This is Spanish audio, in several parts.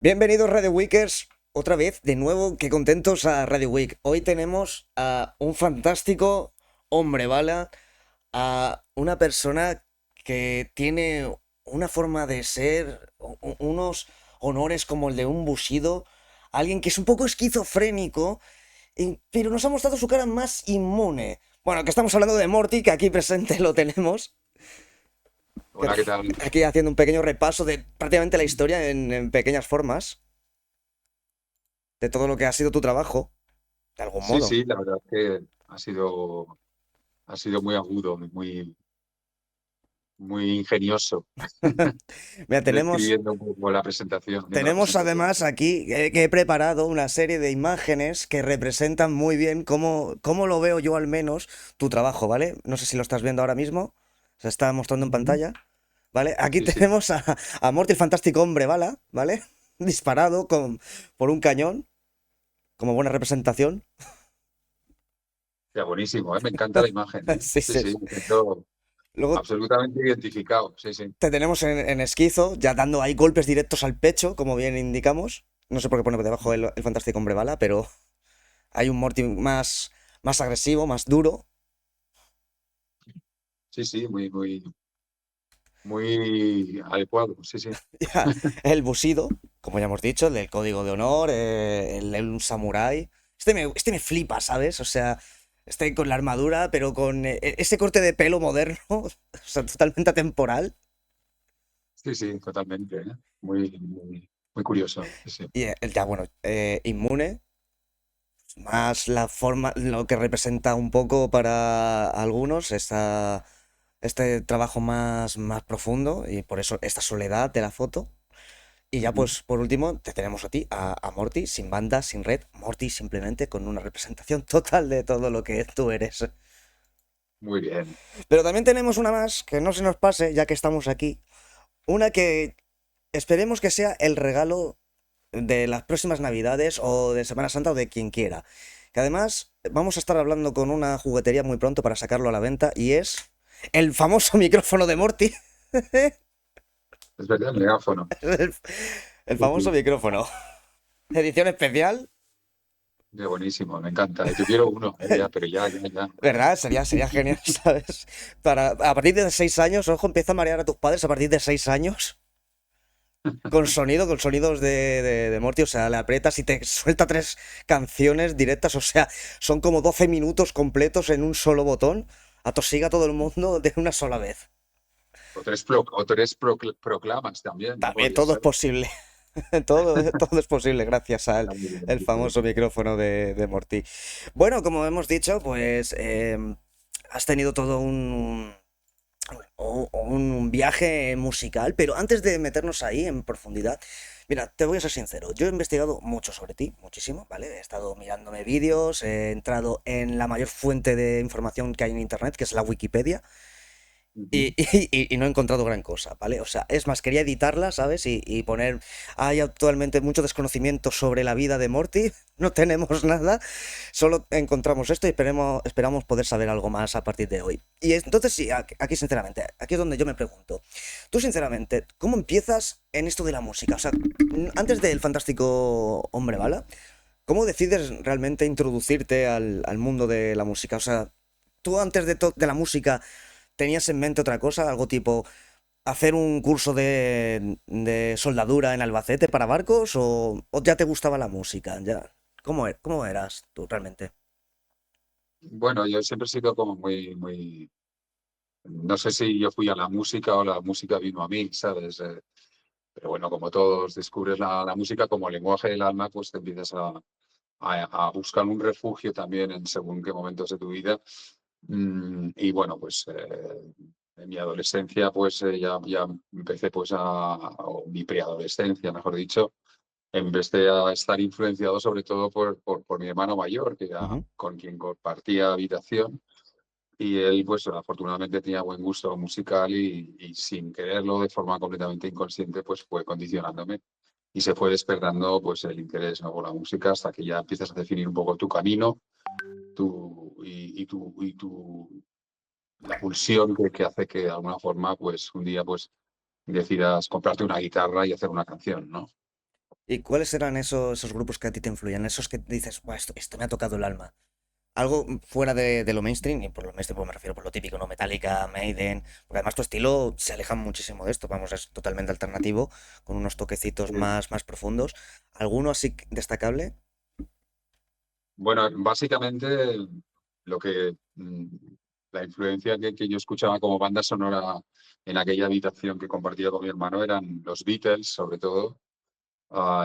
Bienvenidos Radio Weekers, otra vez, de nuevo, qué contentos a Radio Week. Hoy tenemos a un fantástico hombre bala, a una persona que tiene una forma de ser, unos honores como el de un bushido, alguien que es un poco esquizofrénico, pero nos ha mostrado su cara más inmune. Bueno, que estamos hablando de Morty, que aquí presente lo tenemos, que Hola, ¿qué tal? aquí haciendo un pequeño repaso de prácticamente la historia en pequeñas formas, de todo lo que ha sido tu trabajo. De algún Sí, modo. sí, la verdad es que ha sido muy agudo, muy, muy ingenioso Mira, describiendo un poco la presentación, haciendo la tenemos presentación. además aquí que he preparado una serie de imágenes que representan muy bien cómo lo veo yo al menos tu trabajo, ¿vale? No sé si lo estás viendo ahora mismo. Se está mostrando en Ujú. pantalla. ¿Vale? Aquí Sí, sí, tenemos a Morty el fantástico hombre bala, ¿vale? Disparado por un cañón, como buena representación. ya buenísimo, ¿eh? Me encanta la imagen, ¿eh? Sí, Sí, sí. sí, me siento Luego absolutamente identificado, sí, sí. te tenemos en esquizo, ya dando ahí golpes directos al pecho, como bien indicamos. No sé por qué pone por debajo el fantástico hombre bala, pero hay un Morty más agresivo, más duro. Sí, sí, muy, muy, muy adecuado, sí, sí. Ya, el Bushido, como ya hemos dicho, el del código de honor, un samurái. Este me flipa, ¿sabes? O sea, este con la armadura, pero con ese corte de pelo moderno, o sea, totalmente atemporal. Sí, sí, totalmente, ¿eh? Muy, muy, muy curioso, sí, sí. Y el ya, bueno, inmune, más la forma, lo que representa un poco para algunos, este trabajo más profundo, y por eso esta soledad de la foto. Y ya Ujú. pues por último te tenemos a ti, a Morty, sin banda, sin red, Morty simplemente con una representación total de todo lo que tú eres. Muy bien. Pero también tenemos una más, que no se nos pase ya que estamos aquí, una que esperemos que sea el regalo de las próximas Navidades o de Semana Santa o de quien quiera. Que además vamos a estar hablando con una juguetería muy pronto para sacarlo a la venta y es el famoso micrófono de Morty. Es verdad, el megáfono. el, el Sí, famoso sí. micrófono. Edición especial. Qué buenísimo, me encanta. Yo quiero uno, ya, pero ya, ya, ya. ¿Verdad? Sería genial, ¿sabes? A partir de 6 años, ojo, empieza a marear a tus padres a partir de 6 años. Con sonidos de Morty, o sea, le aprietas y te suelta tres canciones directas, o sea, son como 12 minutos completos en un solo botón. Atosiga a todo el mundo de una sola vez. Proclamas también, no También podría todo es ser. posible. Todo es posible gracias al Está muy el divertido. famoso micrófono de Morty. Bueno, como hemos dicho, pues has tenido todo un viaje musical, pero antes de meternos ahí en profundidad, mira, te voy a ser sincero, yo he investigado mucho sobre ti, muchísimo, ¿vale? He estado mirándome vídeos, he entrado en la mayor fuente de información que hay en Internet, que es la Wikipedia, Ujú. y no he encontrado gran cosa, ¿vale? O sea, es más, quería editarla, ¿sabes? Y poner, hay actualmente mucho desconocimiento sobre la vida de Morty, no tenemos nada, solo encontramos esto y esperamos poder saber algo más a partir de hoy. Y entonces sí, aquí sinceramente, aquí es donde yo me pregunto, tú sinceramente, ¿cómo empiezas en esto de la música? O sea, antes del fantástico Hombre Bala, ¿cómo decides realmente introducirte al mundo de la música? O sea, tú antes de la música ¿tenías en mente otra cosa? Algo tipo hacer un curso de soldadura en Albacete para barcos o ya te gustaba la música? Ya. ¿Cómo eras tú realmente? Bueno, yo siempre he sido como muy, muy. No sé si yo fui a la música o la música vino a mí, ¿sabes? Pero bueno, como todos, descubres la música como lenguaje del alma, pues te empiezas a buscar un refugio también en según qué momentos de tu vida. Y bueno, pues en mi adolescencia, pues ya empecé pues o mi preadolescencia, mejor dicho, empecé a estar influenciado sobre todo por mi hermano mayor, que era Ujú. con quien compartía habitación. Y él, pues afortunadamente tenía buen gusto musical y sin quererlo, de forma completamente inconsciente, pues fue condicionándome y se fue despertando pues el interés, ¿no?, por la música hasta que ya empiezas a definir un poco tu camino la pulsión que hace que de alguna forma pues un día pues decidas comprarte una guitarra y hacer una canción, ¿no? ¿Y cuáles eran esos grupos que a ti te influían? Esos que dices, "Buah, esto me ha tocado el alma". Algo fuera de lo mainstream, y por lo mainstream pues me refiero por lo típico, ¿no? Metallica, Maiden, porque además tu estilo se aleja muchísimo de esto, vamos, es totalmente alternativo, con unos toquecitos Sí. más profundos. ¿Alguno así destacable? Bueno, básicamente lo que la influencia que yo escuchaba como banda sonora en aquella habitación que compartía con mi hermano eran los Beatles, sobre todo,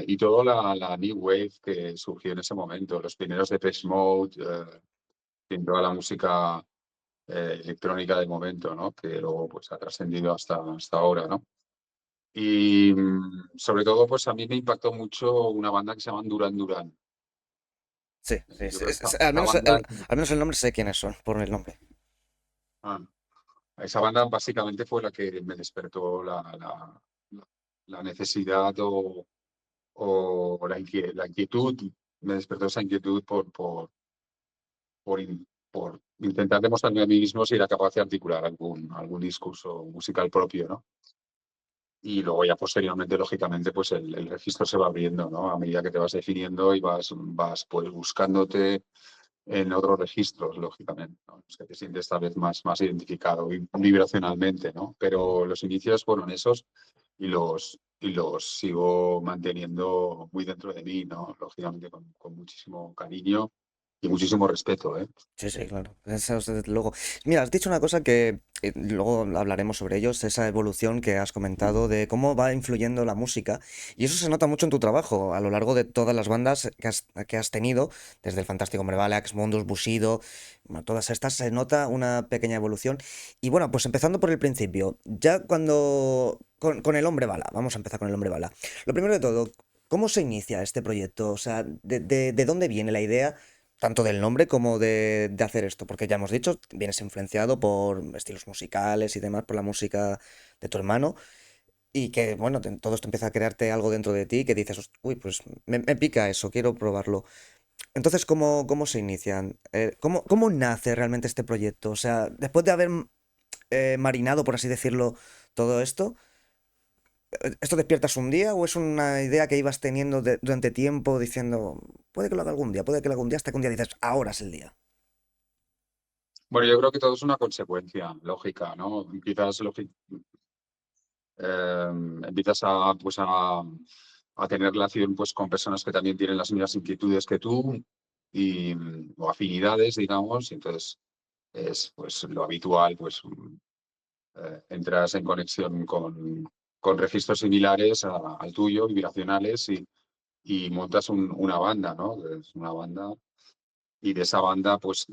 y toda la New Wave que surgió en ese momento, los primeros Depeche Mode, en toda la música electrónica del momento, ¿no? Que luego pues ha trascendido hasta ahora, ¿no? Y sobre todo, pues a mí me impactó mucho una banda que se llama Duran Duran. Sí, sí, Yo sí, creo que al esta menos banda, al menos el nombre sé quiénes son, por el nombre. ah, esa banda básicamente fue la que me despertó la necesidad o la inquietud, me despertó esa inquietud por intentar demostrarme a mí mismo si era capaz de articular algún discurso musical propio, ¿no? Y luego ya posteriormente, lógicamente, pues el registro se va abriendo, ¿no? A medida que te vas definiendo y vas pues buscándote en otros registros, lógicamente, ¿no? Es que te sientes tal vez más identificado vibracionalmente, ¿no? Ujú. Pero los inicios fueron esos y los sigo manteniendo muy dentro de mí, ¿no? Lógicamente con muchísimo cariño y muchísimo respeto, ¿eh? Sí, Sí. sí, claro. Eso desde luego. Mira, has dicho una cosa que luego hablaremos sobre ello, es esa evolución que has comentado de cómo va influyendo la música. Y eso se nota mucho en tu trabajo, a lo largo de todas las bandas que has tenido, desde el Fantástico Hombre Bala, Mundus, Bushido, bueno, todas estas, se nota una pequeña evolución. Y bueno, pues empezando por el principio, ya cuando... Con el Hombre Bala, vamos a empezar con el Hombre Bala. Lo primero de todo, ¿cómo se inicia este proyecto? O sea, ¿de dónde viene la idea? Tanto del nombre como de hacer esto, porque ya hemos dicho, vienes influenciado por estilos musicales y demás, por la música de tu hermano, y que, bueno, todo esto empieza a crearte algo dentro de ti que dices, uy, pues me pica eso, quiero probarlo. Entonces, ¿cómo se inician? ¿Cómo nace realmente este proyecto? O sea, después de haber marinado, por así decirlo, todo esto, ¿esto despiertas un día o es una idea que ibas teniendo durante tiempo diciendo, puede que lo haga algún día, puede que lo haga algún día, hasta que un día dices, ahora es el día? Bueno, yo creo que todo es una consecuencia lógica, ¿no? Empiezas a tener relación pues, con personas que también tienen las mismas inquietudes que tú o afinidades, digamos, y entonces es pues, lo habitual, pues entras en conexión con registros similares al tuyo, vibracionales, y montas una banda, ¿no? Es una banda, y de esa banda, pues,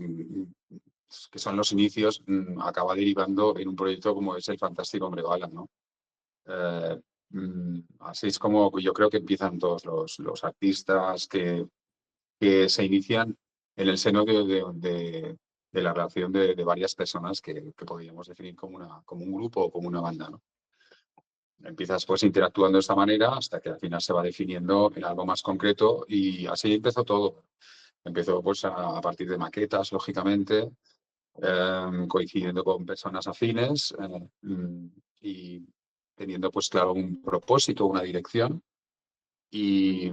que son los inicios, acaba derivando en un proyecto como es el Fantástico Hombre Bala, ¿no? Eh, Así es como yo creo que empiezan todos los artistas que se inician en el seno de la relación de varias personas que podríamos definir como un grupo o como una banda, ¿no? Empiezas pues interactuando de esta manera hasta que al final se va definiendo en algo más concreto y así empezó todo. Empezó pues a partir de maquetas, lógicamente, coincidiendo con personas afines y teniendo pues claro un propósito, una dirección y,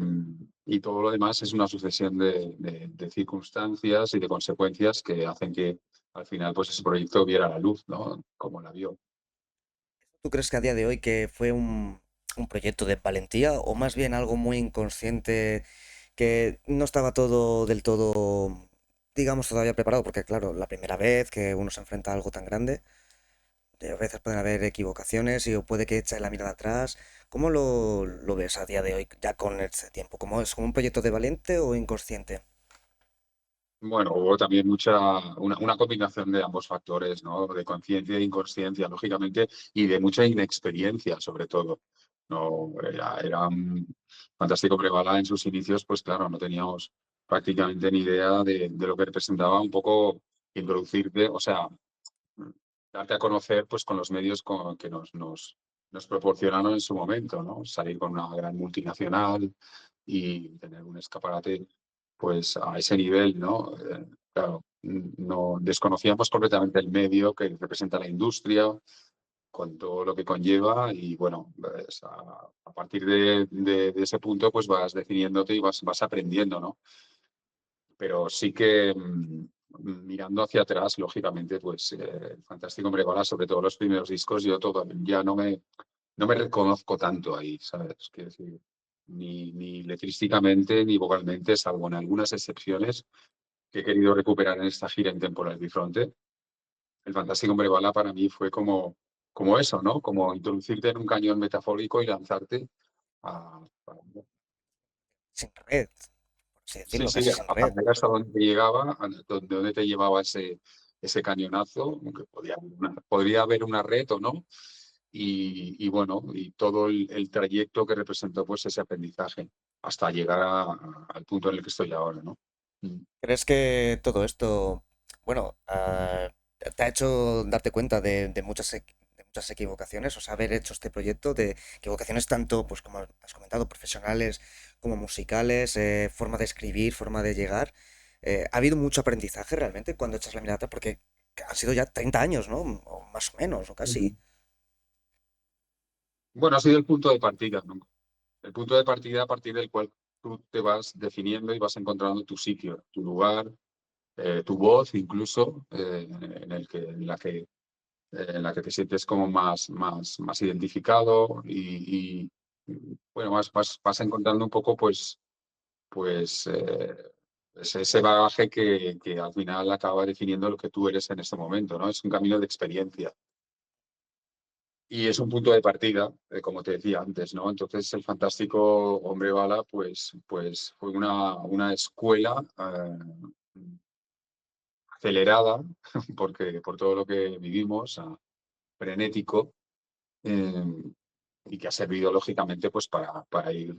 y todo lo demás es una sucesión de circunstancias y de consecuencias que hacen que al final pues ese proyecto viera la luz, ¿no? Como la vio. ¿Tú crees que a día de hoy que fue un proyecto de valentía o más bien algo muy inconsciente que no estaba todo del todo, digamos, todavía preparado? Porque claro, la primera vez que uno se enfrenta a algo tan grande, a veces pueden haber equivocaciones y o puede que eche la mirada atrás. ¿Cómo lo ves a día de hoy, ya con este tiempo? ¿Cómo es como un proyecto de valiente o inconsciente? Bueno, hubo también una combinación de ambos factores, ¿no? De conciencia e inconsciencia, lógicamente, y de mucha inexperiencia, sobre todo. No, era un fantástico Prevala en sus inicios, pues claro, no teníamos prácticamente ni idea de lo que representaba un poco introducirte, o sea, darte a conocer pues con los medios que nos proporcionaron en su momento, ¿no? Salir con una gran multinacional y tener un escaparate pues a ese nivel, ¿no? Claro, no desconocíamos completamente el medio que representa la industria con todo lo que conlleva y bueno, pues, a partir de ese punto pues vas definiéndote y vas aprendiendo, ¿no? Pero sí que mirando hacia atrás, lógicamente, pues Fantástico Hombre Bala, sobre todo los primeros discos, yo todo, ya no me reconozco tanto ahí, ¿sabes? Quiero decir, ni letrísticamente ni vocalmente, salvo en algunas excepciones que he querido recuperar en esta gira en Temporal Bifronte. El Fantástico Hombre Bala para mí fue como eso, ¿no? Como introducirte en un cañón metafórico y lanzarte a Sin red, por así sí, decirlo, sí, casi sin a red. ver hasta dónde te llegaba, dónde te llevaba ese cañonazo, aunque podría haber una red o no, y bueno, y todo el trayecto que representó pues ese aprendizaje hasta llegar al punto en el que estoy ahora, ¿no? Mm. ¿Crees que todo esto, bueno, te ha hecho darte cuenta de muchas equivocaciones? O sea, haber hecho este proyecto de equivocaciones tanto, pues como has comentado, profesionales como musicales, forma de escribir, forma de llegar. ¿Ha habido mucho aprendizaje realmente cuando echas la mirada atrás? Porque han sido ya 30 años, ¿no? O más o menos, o Ujú. casi. Bueno, ha sido el punto de partida, ¿no? El punto de partida a partir del cual tú te vas definiendo y vas encontrando tu sitio, tu lugar, tu voz incluso, en la que te sientes como más identificado bueno, vas encontrando un poco pues ese bagaje que al final acaba definiendo lo que tú eres en este momento, ¿no? Es un camino de experiencia. Y es un punto de partida, como te decía antes, ¿no? Entonces el fantástico Hombre Bala, pues fue una escuela acelerada, porque por todo lo que vivimos, frenético, eh, y que ha servido lógicamente pues para ir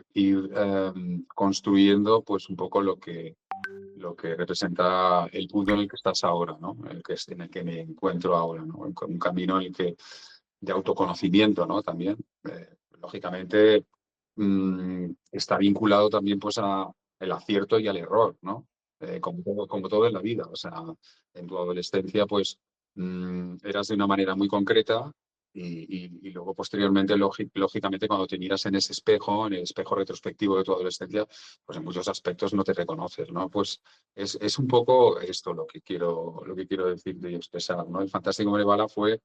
construyendo pues un poco lo que representa el punto en el que estás ahora, ¿no? En el que me encuentro ahora, ¿no? Un camino en el que de autoconocimiento, ¿no? También, lógicamente, está vinculado también pues a el acierto y al error, ¿no? Como todo en la vida, o sea, en tu adolescencia pues eras de una manera muy concreta y luego posteriormente, lógicamente, cuando te miras en ese espejo, en el espejo retrospectivo de tu adolescencia, pues en muchos aspectos no te reconoces, ¿no? Pues es un poco esto lo que quiero decirte y expresar, ¿no? El Fantástico Hombre Bala fue,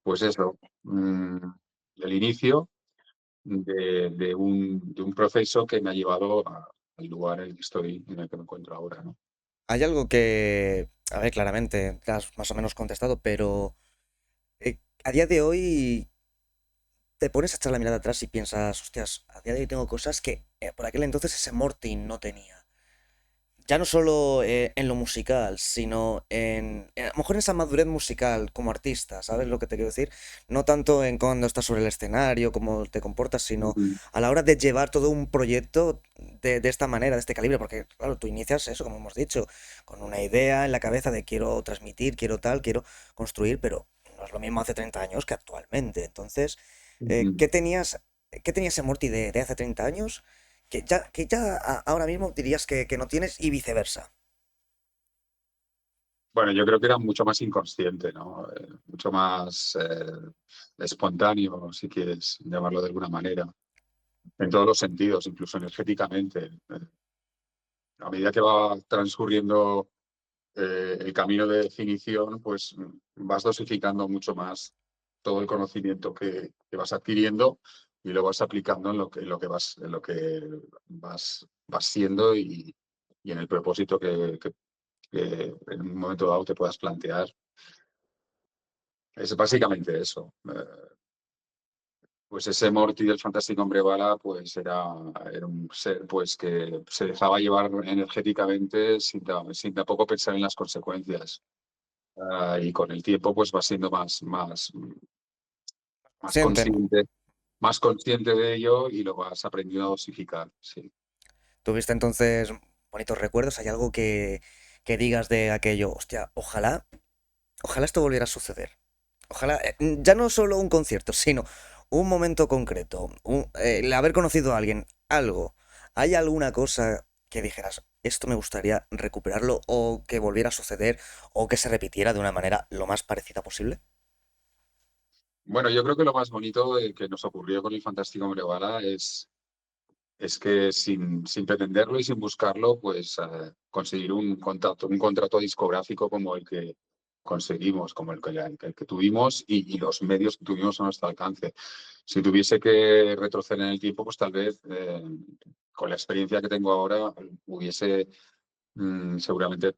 pues eso, el inicio de un proceso que me ha llevado al lugar en el que estoy, en el que me encuentro ahora, ¿no? Hay algo que, a ver, claramente, te has más o menos contestado, pero a día de hoy te pones a echar la mirada atrás y piensas, hostias, a día de hoy tengo cosas que por aquel entonces ese Morty no tenía. Ya no solo en lo musical, sino a lo mejor en esa madurez musical como artista, ¿sabes lo que te quiero decir? No tanto en cuando estás sobre el escenario, cómo te comportas, sino Ujú, a la hora de llevar todo un proyecto de esta manera, de este calibre, porque claro, tú inicias eso, como hemos dicho, con una idea en la cabeza de quiero transmitir, quiero tal, quiero construir, pero no es lo mismo hace 30 años que actualmente. Entonces, eh, ujú. ¿qué tenías, ¿qué tenía ese Morty de hace 30 años? Que ya ahora mismo dirías que no tienes y viceversa. Bueno, yo creo que era mucho más inconsciente, ¿no? Mucho más espontáneo, si quieres llamarlo de alguna manera, en todos los sentidos, incluso energéticamente. A medida que va transcurriendo el camino de definición, pues vas dosificando mucho más todo el conocimiento que vas adquiriendo y lo vas aplicando en lo que vas siendo y en el propósito que en un momento dado te puedas plantear. Es básicamente eso. Pues ese Morty del Fantástico Hombre Bala, pues era un ser pues que se dejaba llevar energéticamente sin tampoco pensar en las consecuencias. Y con el tiempo, pues vas siendo más Consciente, ¿no? más consciente de ello y lo vas aprendiendo a dosificar. Sí. ¿Tuviste entonces bonitos recuerdos? ¿Hay algo que digas de aquello? Hostia, ojalá esto volviera a suceder. Ojalá, ya no solo un concierto, sino un momento concreto, el haber conocido a alguien, algo. ¿Hay alguna cosa que dijeras, esto me gustaría recuperarlo o que volviera a suceder o que se repitiera de una manera lo más parecida posible? Bueno, yo creo que lo más bonito que nos ocurrió con el Fantástico Hombre Bala es que sin pretenderlo y sin buscarlo, pues conseguir un contrato discográfico como el que conseguimos, como el que tuvimos y los medios que tuvimos a nuestro alcance. Si tuviese que retroceder en el tiempo, pues tal vez con la experiencia que tengo ahora hubiese seguramente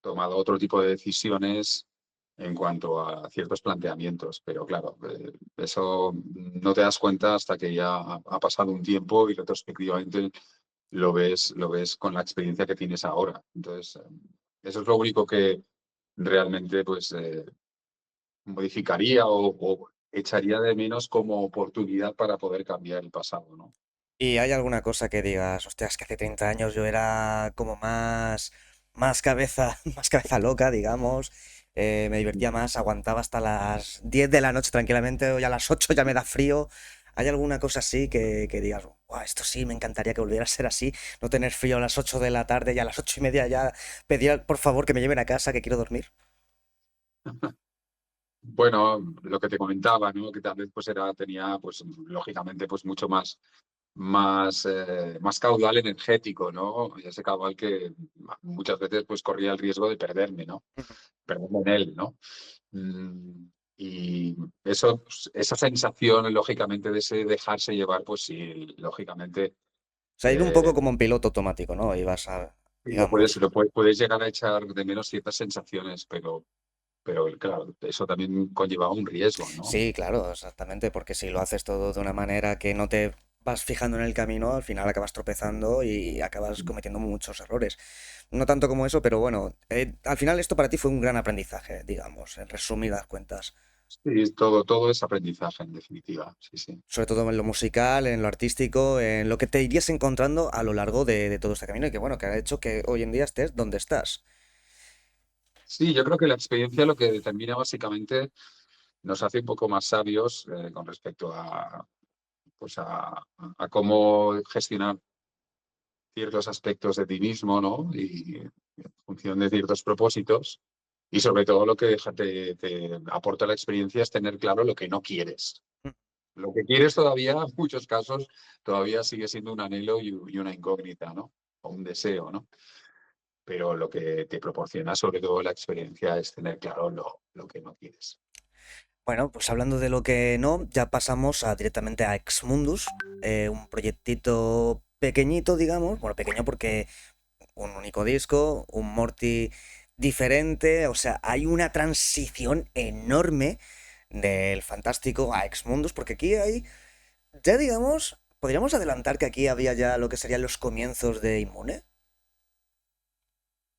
tomado otro tipo de decisiones en cuanto a ciertos planteamientos, pero claro, eso no te das cuenta hasta que ya ha pasado un tiempo y retrospectivamente lo ves con la experiencia que tienes ahora. Entonces, eso es lo único que realmente pues modificaría o echaría de menos como oportunidad para poder cambiar el pasado, ¿no? ¿Y hay alguna cosa que digas, hostia, es que hace 30 años yo era como más cabeza, más cabeza loca, digamos, me divertía más, aguantaba hasta las 10 de la noche tranquilamente, hoy a las 8 ya me da frío? ¿Hay alguna cosa así que digas, "Buah, esto sí, me encantaría que volviera a ser así, no tener frío a las 8 de la tarde y a las 8:30 ya pedir por favor que me lleven a casa, que quiero dormir"? Bueno, lo que te comentaba, ¿no? Que tal vez pues tenía pues lógicamente pues mucho más caudal energético, ¿no? Y ese caudal que muchas veces pues corría el riesgo de perderme, ¿no? Perderme en él, ¿no? Y esa sensación, lógicamente, de ese dejarse llevar, pues sí, lógicamente, O sea, ir un poco eh, como en piloto automático, ¿no? Y vas a, lo puedes, digamos. lo puedes, puedes llegar a echar de menos ciertas sensaciones, pero claro, eso también conllevaba un riesgo, ¿no? Sí, claro, exactamente, porque si lo haces todo de una manera que no te vas fijando en el camino, al final acabas tropezando y acabas cometiendo muchos errores. No tanto como eso, pero bueno, al final esto para ti fue un gran aprendizaje, digamos, en resumidas cuentas. Sí, todo es aprendizaje, en definitiva, sí, sí. Sobre todo en lo musical, en lo artístico, en lo que te irías encontrando a lo largo de todo este camino y que bueno, que ha hecho que hoy en día estés donde estás. Sí, yo creo que la experiencia lo que determina básicamente nos hace un poco más sabios con respecto pues a cómo gestionar ciertos aspectos de ti mismo, ¿no? Y en función de ciertos propósitos. Y sobre todo lo que te aporta la experiencia es tener claro lo que no quieres. Lo que quieres todavía, en muchos casos, todavía sigue siendo un anhelo y una incógnita, ¿no? O un deseo, ¿no? Pero lo que te proporciona sobre todo la experiencia es tener claro lo que no quieres. Bueno, pues hablando de lo que no, ya pasamos directamente a Exmundus, un proyectito pequeñito, digamos, bueno, pequeño porque un único disco, un Morty diferente, o sea, hay una transición enorme del Fantástico a Exmundus, porque aquí hay, ya digamos, podríamos adelantar que aquí había ya lo que serían los comienzos de Inmune.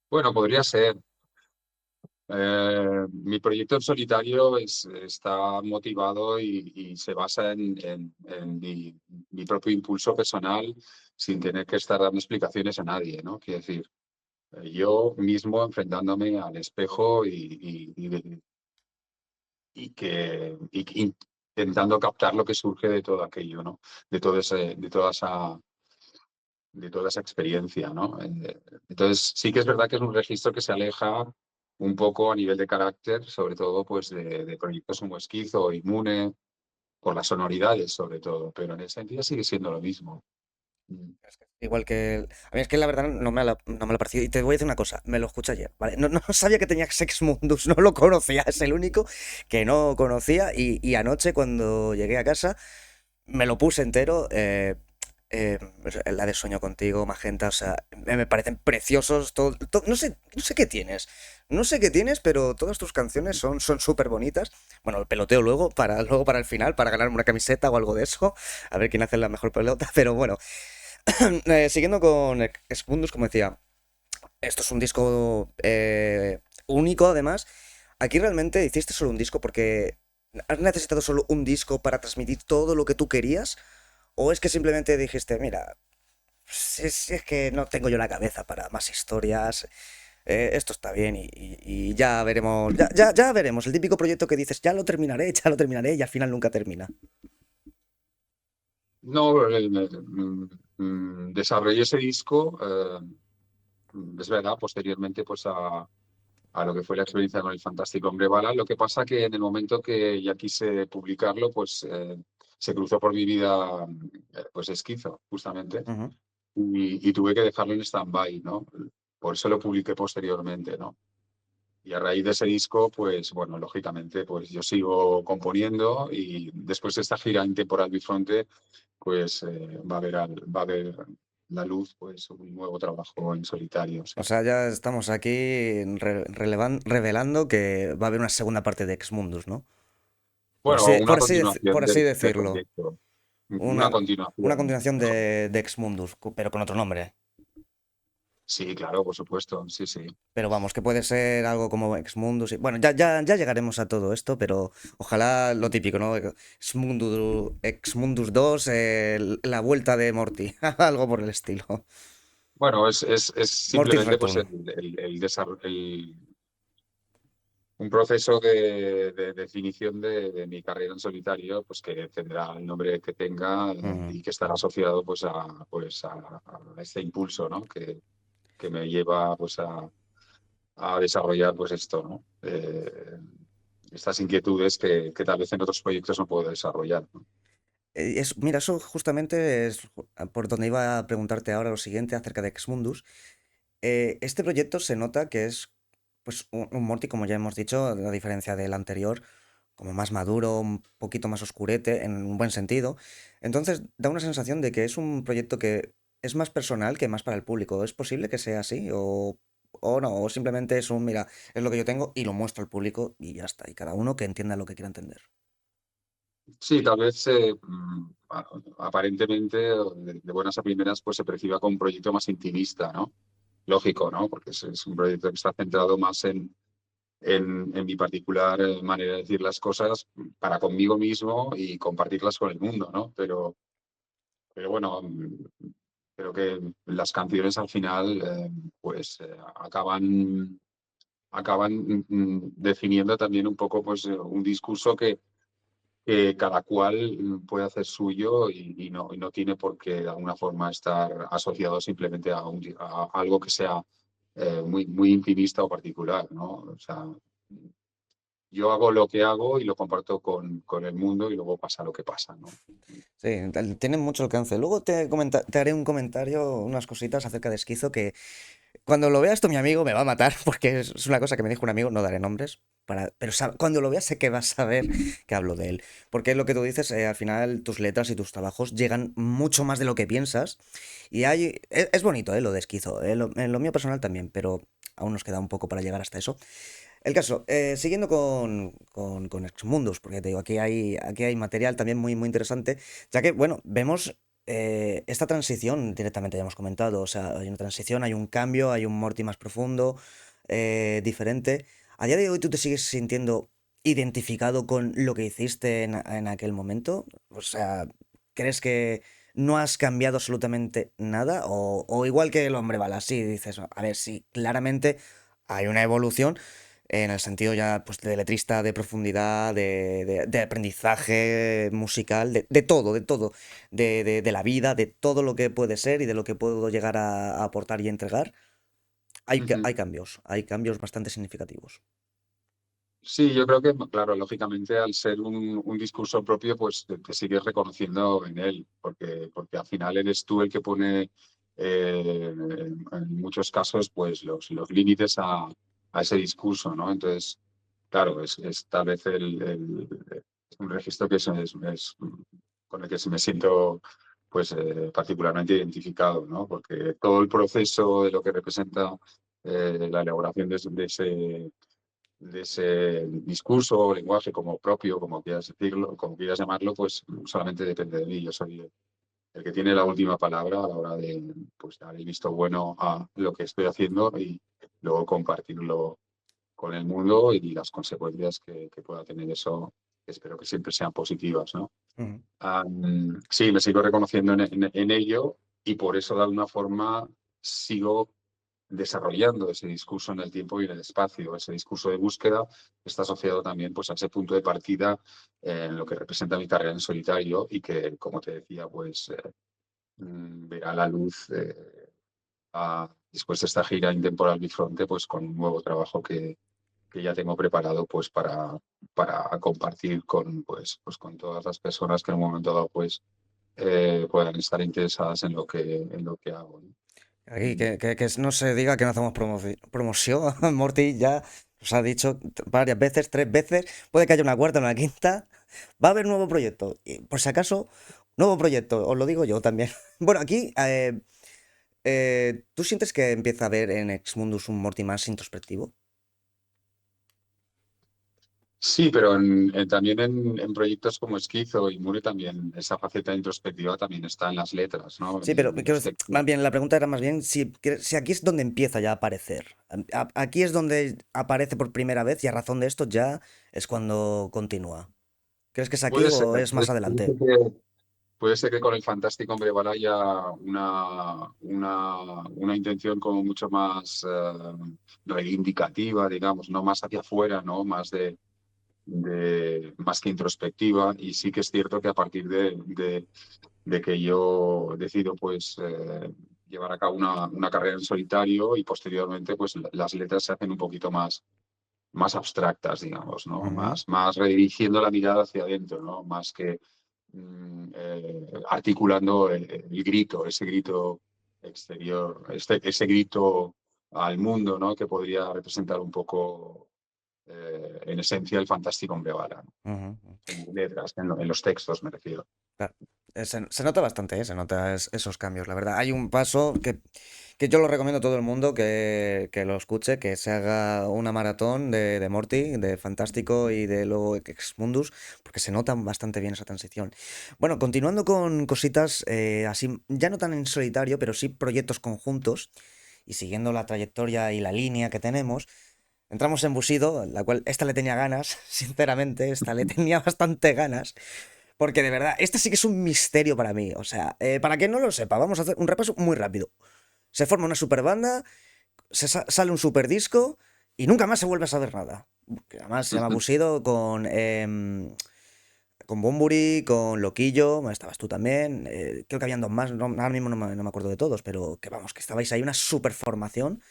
Bueno, podría ser. Mi proyecto en solitario está motivado y se basa en mi propio impulso personal sin tener que estar dando explicaciones a nadie, ¿no? Quiero decir, yo mismo enfrentándome al espejo y intentando captar lo que surge de todo aquello, ¿no? De todo ese, de toda esa experiencia, ¿no? Entonces, sí que es verdad que es un registro que se aleja un poco a nivel de carácter, sobre todo pues de proyectos como Esquizo o Inmune, por las sonoridades sobre todo, pero en esencia sigue siendo lo mismo. Mm. Igual que... A mí es que la verdad no me lo ha parecido. Y te voy a decir una cosa, me lo escuché ayer, ¿vale? No, no sabía que tenía Sex Mundus, no lo conocía, es el único que no conocía. Y anoche cuando llegué a casa me lo puse entero. Eh, la de Sueño Contigo, Magenta, o sea, me parecen preciosos. No sé qué tienes. No sé qué tienes, pero todas tus canciones son súper bonitas. Bueno, el peloteo luego para el final, para ganarme una camiseta o algo de eso. A ver quién hace la mejor pelota. Pero bueno, siguiendo con Expundus, como decía, esto es un disco único, además. Aquí realmente hiciste solo un disco porque has necesitado solo un disco para transmitir todo lo que tú querías, o es que simplemente dijiste, mira, si es que no tengo yo la cabeza para más historias, esto está bien y ya veremos, ya veremos, el típico proyecto que dices, ya lo terminaré y al final nunca termina. No, desarrollé ese disco, es verdad, posteriormente pues a lo que fue la experiencia con el Fantástico Hombre Bala. Lo que pasa que en el momento que ya quise publicarlo, pues se cruzó por mi vida pues esquizo, justamente, Ujú. y tuve que dejarlo en stand-by, ¿no? Por eso lo publiqué posteriormente, ¿no? Y a raíz de ese disco, pues bueno, lógicamente, pues yo sigo componiendo y después de esta gira Intemporal Bifronte, pues va a haber la luz, pues un nuevo trabajo en solitario, O sí. sea, ya estamos aquí revelando que va a haber una segunda parte de Exmundus, ¿no? Bueno, una Por continuación así del decirlo. proyecto, una Una, una continuación, continuación mejor. de Exmundus, pero con otro nombre. Sí, claro, por supuesto, sí, sí. Pero vamos, que puede ser algo como Exmundus. Bueno, ya llegaremos a todo esto, pero ojalá lo típico, ¿no? Exmundus 2, la vuelta de Morty, algo por el estilo. Bueno, es Morty's simplemente pues Return. un proceso de definición de mi carrera en solitario, pues que tendrá el nombre que tenga Ujú. y que estará asociado a este impulso, ¿no? Que me lleva pues a desarrollar pues esto, ¿no? Estas inquietudes que tal vez en otros proyectos no puedo desarrollar, ¿no? Mira, eso justamente es por donde iba a preguntarte ahora lo siguiente acerca de Exmundus. Este proyecto se nota que es pues un Morty, como ya hemos dicho, a diferencia del anterior, como más maduro, un poquito más oscurete, en un buen sentido. Entonces da una sensación de que es un proyecto que es más personal que más para el público. ¿Es posible que sea así? O no, o simplemente es un, mira, es lo que yo tengo y lo muestro al público y ya está. Y cada uno que entienda lo que quiera entender. Sí, tal vez aparentemente de buenas a primeras pues se perciba como un proyecto más intimista, ¿no? Lógico, ¿no? Porque es un proyecto que está centrado más en mi particular manera de decir las cosas para conmigo mismo y compartirlas con el mundo, ¿no? Pero bueno, creo que las canciones al final pues acaban definiendo también un poco pues un discurso que cada cual puede hacer suyo y no tiene por qué de alguna forma estar asociado simplemente a algo que sea muy intimista o particular, ¿no? O sea, yo hago lo que hago y lo comparto con el mundo y luego pasa lo que pasa, ¿no? Sí, tiene mucho alcance. Luego te haré un comentario, unas cositas acerca de Esquizo que cuando lo veas esto mi amigo me va a matar porque es una cosa que me dijo un amigo, no daré nombres, pero cuando lo veas sé que vas a saber que hablo de él. Porque es lo que tú dices, al final tus letras y tus trabajos llegan mucho más de lo que piensas y es bonito, lo de Esquizo, en lo mío personal también, pero aún nos queda un poco para llegar hasta eso. El caso, siguiendo con Exmundus, porque te digo, aquí hay material también muy, muy interesante, ya que, bueno, vemos esta transición directamente, ya hemos comentado, o sea, hay una transición, hay un cambio, hay un Morty más profundo, diferente. ¿A día de hoy tú te sigues sintiendo identificado con lo que hiciste en aquel momento? O sea, ¿crees que no has cambiado absolutamente nada? O igual que el hombre bala, sí, dices, a ver, sí, claramente hay una evolución en el sentido ya pues de letrista, de profundidad, de aprendizaje musical, de todo, de la vida, de todo lo que puede ser y de lo que puedo llegar a aportar y entregar, Ujú. hay cambios bastante significativos. Sí, yo creo que, claro, lógicamente al ser un discurso propio, pues te sigues reconociendo en él, porque al final eres tú el que pone en muchos casos pues los límites a ese discurso, ¿no? Entonces, claro, es tal vez es un registro que con el que me siento pues particularmente identificado, ¿no? Porque todo el proceso de lo que representa la elaboración de ese discurso o lenguaje como propio, como quieras decirlo, como quieras llamarlo, pues solamente depende de mí. Yo soy el que tiene la última palabra a la hora de pues, dar el visto bueno a lo que estoy haciendo y luego compartirlo con el mundo y las consecuencias que pueda tener eso, que espero que siempre sean positivas, ¿no? Ujú. Sí, me sigo reconociendo en ello y por eso de alguna forma sigo desarrollando ese discurso en el tiempo y en el espacio. Ese discurso de búsqueda está asociado también pues, a ese punto de partida en lo que representa mi carrera en solitario y que, como te decía, pues verá la luz después de esta gira Intemporal Bifronte, pues con un nuevo trabajo que ya tengo preparado pues para compartir pues con todas las personas que en un momento dado pues puedan estar interesadas en lo que hago, ¿no? Aquí, que no se diga que no hacemos promoción. Morty ya nos ha dicho varias veces, 3 veces. Puede que haya una cuarta, una quinta. Va a haber nuevo proyecto. Y por si acaso, nuevo proyecto. Os lo digo yo también. Bueno, aquí, ¿tú sientes que empieza a haber en Exmundus un Morty más introspectivo? Sí, pero también en proyectos como Esquizo y Mure también esa faceta introspectiva también está en las letras, ¿no? Sí, pero En quiero los decir, textos. más bien, la pregunta era más bien si aquí es donde empieza ya a aparecer. Aquí es donde aparece por primera vez y a razón de esto ya es cuando continúa. ¿Crees que es aquí Puede ser, o es más adelante? puede ser que con el Fantástico Hombre Bala haya una intención como mucho más reivindicativa, digamos, no más hacia afuera, ¿no? Más más que introspectiva. Y sí que es cierto que a partir de que yo decido pues llevar a cabo una carrera en solitario y posteriormente pues las letras se hacen un poquito más abstractas, digamos, ¿no? Ujú, Más redirigiendo la mirada hacia adentro, ¿no? Más que articulando el grito, ese grito exterior, ese grito al mundo, ¿no? Que podría representar un poco, en esencia, el fantástico hombre bala, ¿no? ujú. En letras, en los textos me refiero. Claro. Se nota bastante, se nota esos cambios, la verdad. Hay un paso que yo lo recomiendo a todo el mundo que lo escuche, que se haga una maratón de Morty, de Fantástico y de luego Exmundus, porque se nota bastante bien esa transición. Bueno, continuando con cositas así, ya no tan en solitario, pero sí proyectos conjuntos y siguiendo la trayectoria y la línea que tenemos. Entramos en Bushido, la cual esta le tenía ganas, sinceramente, esta le tenía bastante ganas. Porque de verdad, este sí que es un misterio para mí. O sea, para quien no lo sepa, vamos a hacer un repaso muy rápido. Se forma una super banda, sale un super disco y nunca más se vuelve a saber nada. Que además se llama Bushido con Bunbury, con Loquillo, estabas tú también. Creo que habían dos más, ahora mismo no me acuerdo de todos, pero que vamos, que estabais ahí una super formación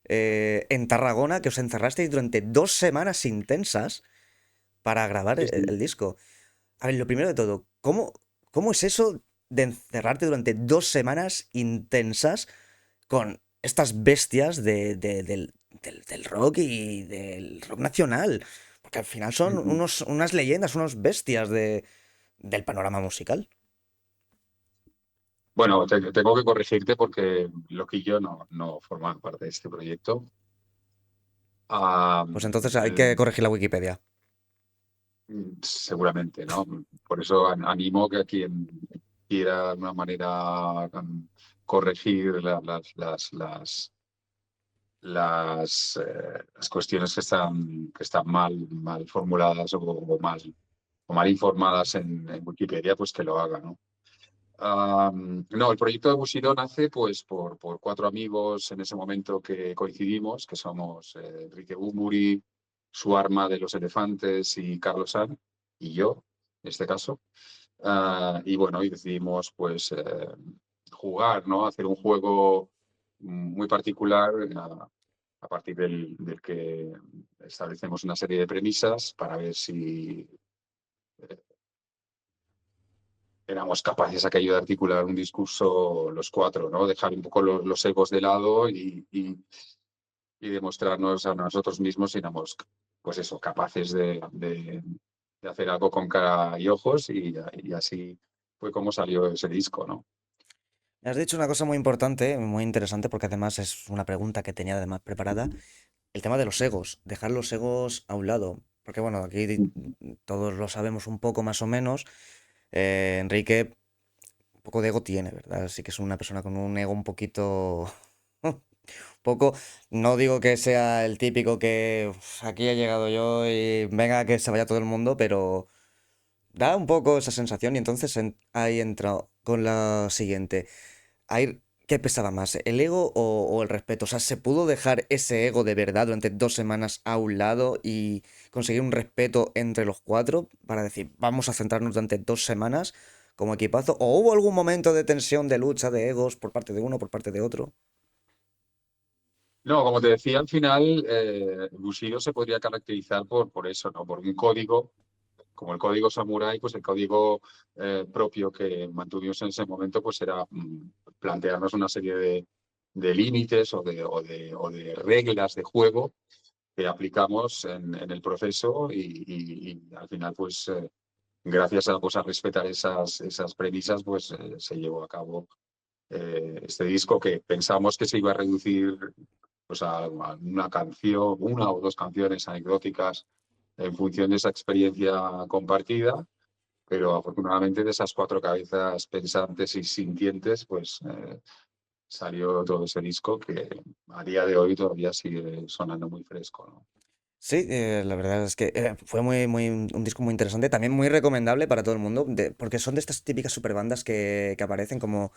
en Tarragona, que os encerrasteis durante 2 semanas intensas para grabar Sí, sí. el disco. A ver, lo primero de todo, ¿cómo es eso de encerrarte durante 2 semanas intensas con estas bestias del rock y del rock nacional? Porque al final son unas leyendas, unas bestias del panorama musical. Bueno, tengo que corregirte porque Loquillo no forma parte de este proyecto. Ah, Pues entonces hay que el- corregir la Wikipedia. seguramente, ¿no? Por eso animo que a quien quiera de alguna manera corregir las cuestiones que están mal formuladas o mal informadas en Wikipedia, pues que lo haga, ¿no? No, el proyecto de Bushido nace pues por cuatro amigos en ese momento que coincidimos, que somos Enrique Bunbury, su arma de los elefantes y Carlos San, y yo, en este caso. Y bueno, y decidimos pues jugar, ¿no? Hacer un juego muy particular a partir del que establecemos una serie de premisas para ver si éramos capaces aquello de articular un discurso los cuatro, ¿no? Dejar un poco los egos de lado y demostrarnos a nosotros mismos si éramos, pues eso, capaces de hacer algo con cara y ojos y así fue como salió ese disco, ¿no? Me has dicho una cosa muy importante, muy interesante, porque además es una pregunta que tenía además preparada. El tema de los egos, dejar los egos a un lado. Porque bueno, aquí todos lo sabemos un poco más o menos. Enrique, un poco de ego tiene, ¿verdad? Así que es una persona con un ego un poquito... poco, no digo que sea el típico que "Uf, aquí he llegado yo y venga que se vaya todo el mundo", pero da un poco esa sensación y entonces ahí entra con la siguiente. Ahí, ¿qué pesaba más? ¿El ego o el respeto? O sea, ¿se pudo dejar ese ego de verdad durante 2 semanas a un lado y conseguir un respeto entre los cuatro para decir, vamos a centrarnos durante 2 semanas como equipazo? ¿O hubo algún momento de tensión, de lucha, de egos por parte de uno, por parte de otro? No, como te decía, al final, Bushido se podría caracterizar por eso, ¿no? Por un código, como el código samurái, pues el código propio que mantuvimos en ese momento, pues era plantearnos una serie de límites o de reglas de juego que aplicamos en el proceso y al final, pues gracias a respetar esas premisas, pues se llevó a cabo este disco que pensamos que se iba a reducir pues, a una canción, una o dos canciones anecdóticas en función de esa experiencia compartida, pero afortunadamente de esas cuatro cabezas pensantes y sintientes, pues salió todo ese disco que a día de hoy todavía sigue sonando muy fresco, ¿no? Sí, la verdad es que fue un disco muy interesante, también muy recomendable para todo el mundo, porque son de estas típicas superbandas que aparecen como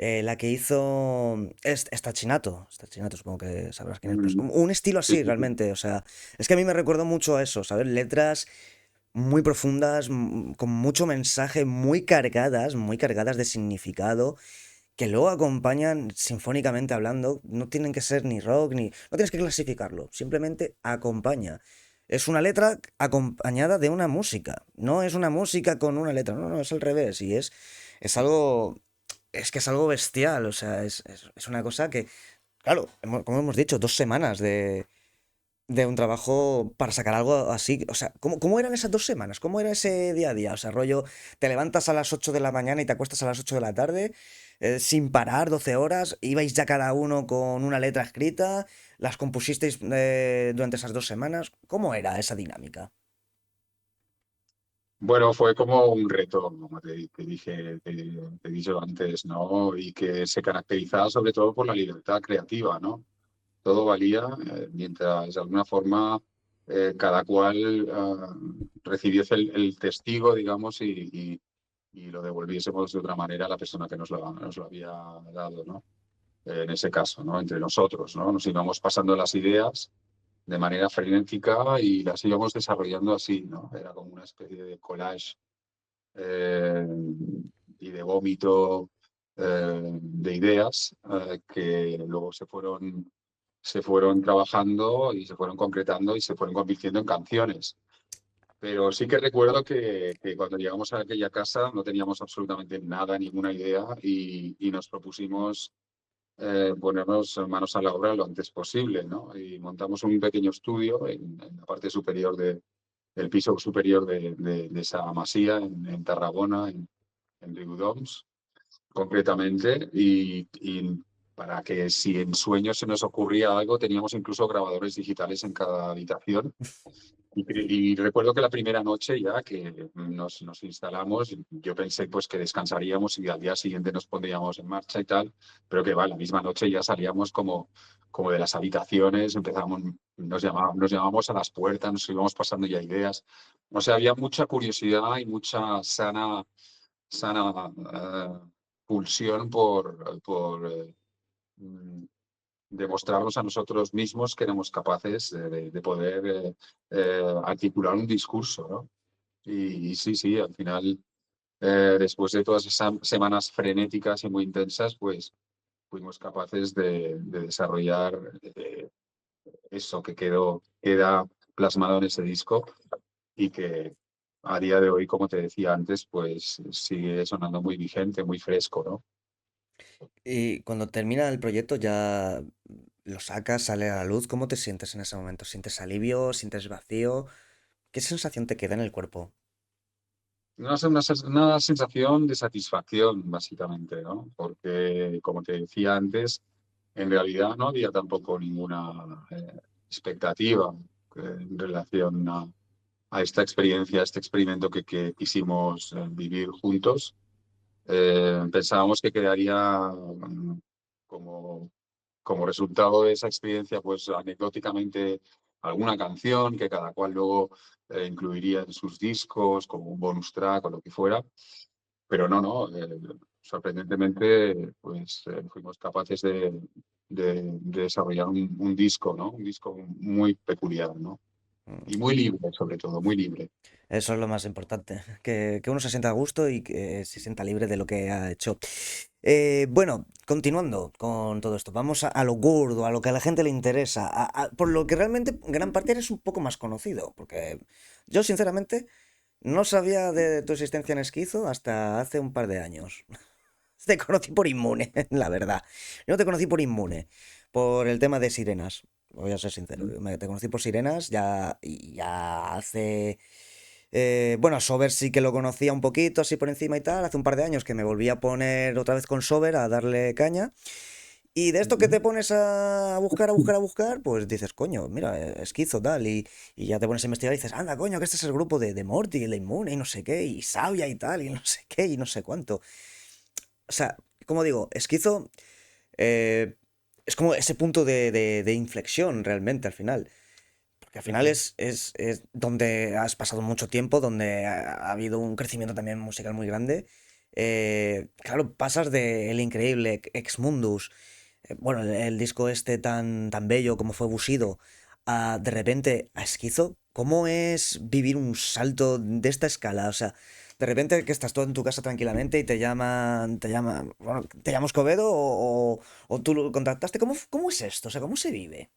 la que hizo Stachinato, supongo que sabrás quién es, pues Mm, un estilo sí, así sí, sí. realmente, o sea, es que a mí me recordó mucho a eso, ¿sabes? Letras muy profundas, con mucho mensaje, muy cargadas de significado que luego acompañan sinfónicamente hablando, no tienen que ser ni rock ni... No tienes que clasificarlo, simplemente acompaña. Es una letra acompañada de una música, no es una música con una letra, no, no, es al revés y es algo... Es que es algo bestial, o sea, es una cosa que, claro, como hemos dicho, 2 semanas de un trabajo para sacar algo así. O sea, ¿cómo eran esas 2 semanas? ¿Cómo era ese día a día? O sea, rollo, te levantas a las 8 de la mañana y te acuestas a las 8 de la tarde, sin parar, 12 horas, ibais ya cada uno con una letra escrita, las compusisteis durante esas 2 semanas. ¿Cómo era esa dinámica? Bueno, fue como un reto, como te dije, te he dicho antes, ¿no? Y que se caracterizaba sobre todo por la libertad creativa, ¿no? Todo valía mientras de alguna forma cada cual recibiese el testigo, digamos, y lo devolviésemos de otra manera a la persona que nos lo había dado, ¿no? En ese caso, ¿no? Entre nosotros, ¿no? Nos íbamos pasando las ideas de manera frenética y las íbamos desarrollando así, ¿no? Era como una especie de collage eh, y de vómito de ideas que luego se fueron trabajando y se fueron concretando y se fueron convirtiendo en canciones. Pero sí que recuerdo que cuando llegamos a aquella casa no teníamos absolutamente nada, ninguna idea y nos propusimos ponernos manos a la obra lo antes posible, ¿no? Y montamos un pequeño estudio en la parte superior del piso superior de esa masía en Tarragona, en Riudoms, concretamente, y para que si en sueños se nos ocurría algo, teníamos incluso grabadores digitales en cada habitación y recuerdo que la primera noche ya que nos instalamos, yo pensé pues que descansaríamos y al día siguiente nos pondríamos en marcha y tal, pero que va, la misma noche ya salíamos como de las habitaciones, empezamos, nos llamábamos a las puertas, nos íbamos pasando ya ideas. O sea, había mucha curiosidad y mucha sana pulsión por demostrarnos a nosotros mismos que éramos capaces de poder articular un discurso, ¿no? Y sí, sí, al final, después de todas esas semanas frenéticas y muy intensas, pues fuimos capaces de desarrollar eso que queda plasmado en ese disco y que a día de hoy, como te decía antes, pues sigue sonando muy vigente, muy fresco, ¿no? Y cuando termina el proyecto ya lo sacas, sale a la luz, ¿cómo te sientes en ese momento? ¿Sientes alivio? ¿Sientes vacío? ¿Qué sensación te queda en el cuerpo? Una sensación de satisfacción, básicamente, ¿no? Porque, como te decía antes, en realidad no había tampoco ninguna expectativa en relación a esta experiencia, a este experimento que quisimos vivir juntos. Pensábamos que quedaría como, como resultado de esa experiencia, pues anecdóticamente alguna canción que cada cual luego incluiría en sus discos, como un bonus track o lo que fuera. Pero no, no, sorprendentemente, pues fuimos capaces de desarrollar un disco, ¿no? Un disco muy peculiar, ¿no? Y Mm, muy libre, sobre todo, muy libre. Eso es lo más importante, que uno se sienta a gusto y que se sienta libre de lo que ha hecho. Bueno, continuando con todo esto, vamos a lo gordo, a lo que a la gente le interesa, por lo que realmente en gran parte eres un poco más conocido, porque yo sinceramente no sabía de tu existencia en Esquizo hasta hace un par de años. Te conocí por Inmune, la verdad. Yo no te conocí por Inmune, por el tema de Sirenas. Voy a ser sincero, te conocí por Sirenas ya, y ya hace... bueno, a Sober sí que lo conocía un poquito, así por encima y tal. Hace un par de años que me volví a poner otra vez con Sober a darle caña. Y de esto que te pones a buscar, a buscar, a buscar, pues dices, coño, mira, esquizo tal. Y ya te pones a investigar y dices, anda, coño, que este es el grupo de Morty, el de Inmune y no sé qué, y Sabia y tal, y no sé qué, y no sé cuánto. O sea, como digo, esquizo eh, es como ese punto de inflexión realmente al final. Porque al final es donde has pasado mucho tiempo, donde ha habido un crecimiento también musical muy grande. Claro, pasas de El Increíble, Ex Mundus, bueno, el disco este tan bello como fue Bushido, a de repente a Esquizo. ¿Cómo es vivir un salto de esta escala? O sea, de repente que estás todo en tu casa tranquilamente y bueno, ¿te llamas Escobedo o tú lo contactaste? ¿Cómo es esto? O sea, ¿cómo se vive?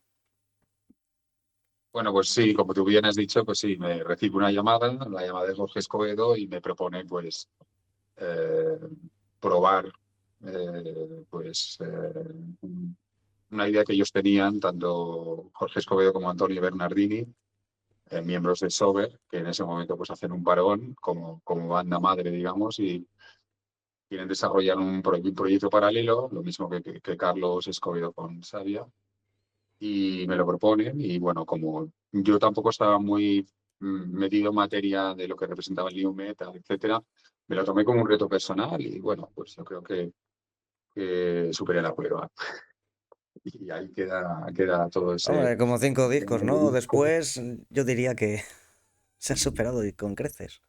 Bueno, pues sí, como tú bien has dicho, pues sí, me recibo una llamada, la llamada de Jorge Escobedo y me propone pues eh, probar pues una idea que ellos tenían, tanto Jorge Escobedo como Antonio Bernardini, miembros de Sober, que en ese momento pues hacen un parón como banda madre, digamos, y quieren desarrollar un proyecto paralelo, lo mismo que Carlos Escobedo con Sabia, y me lo proponen. Y bueno, como yo tampoco estaba muy metido en materia de lo que representaba el New Metal, etcétera, me lo tomé como un reto personal y bueno, pues yo creo que superé la prueba. Y ahí queda todo ese... Hombre, como 5 discos, ¿no? Después yo diría que se ha superado y con creces.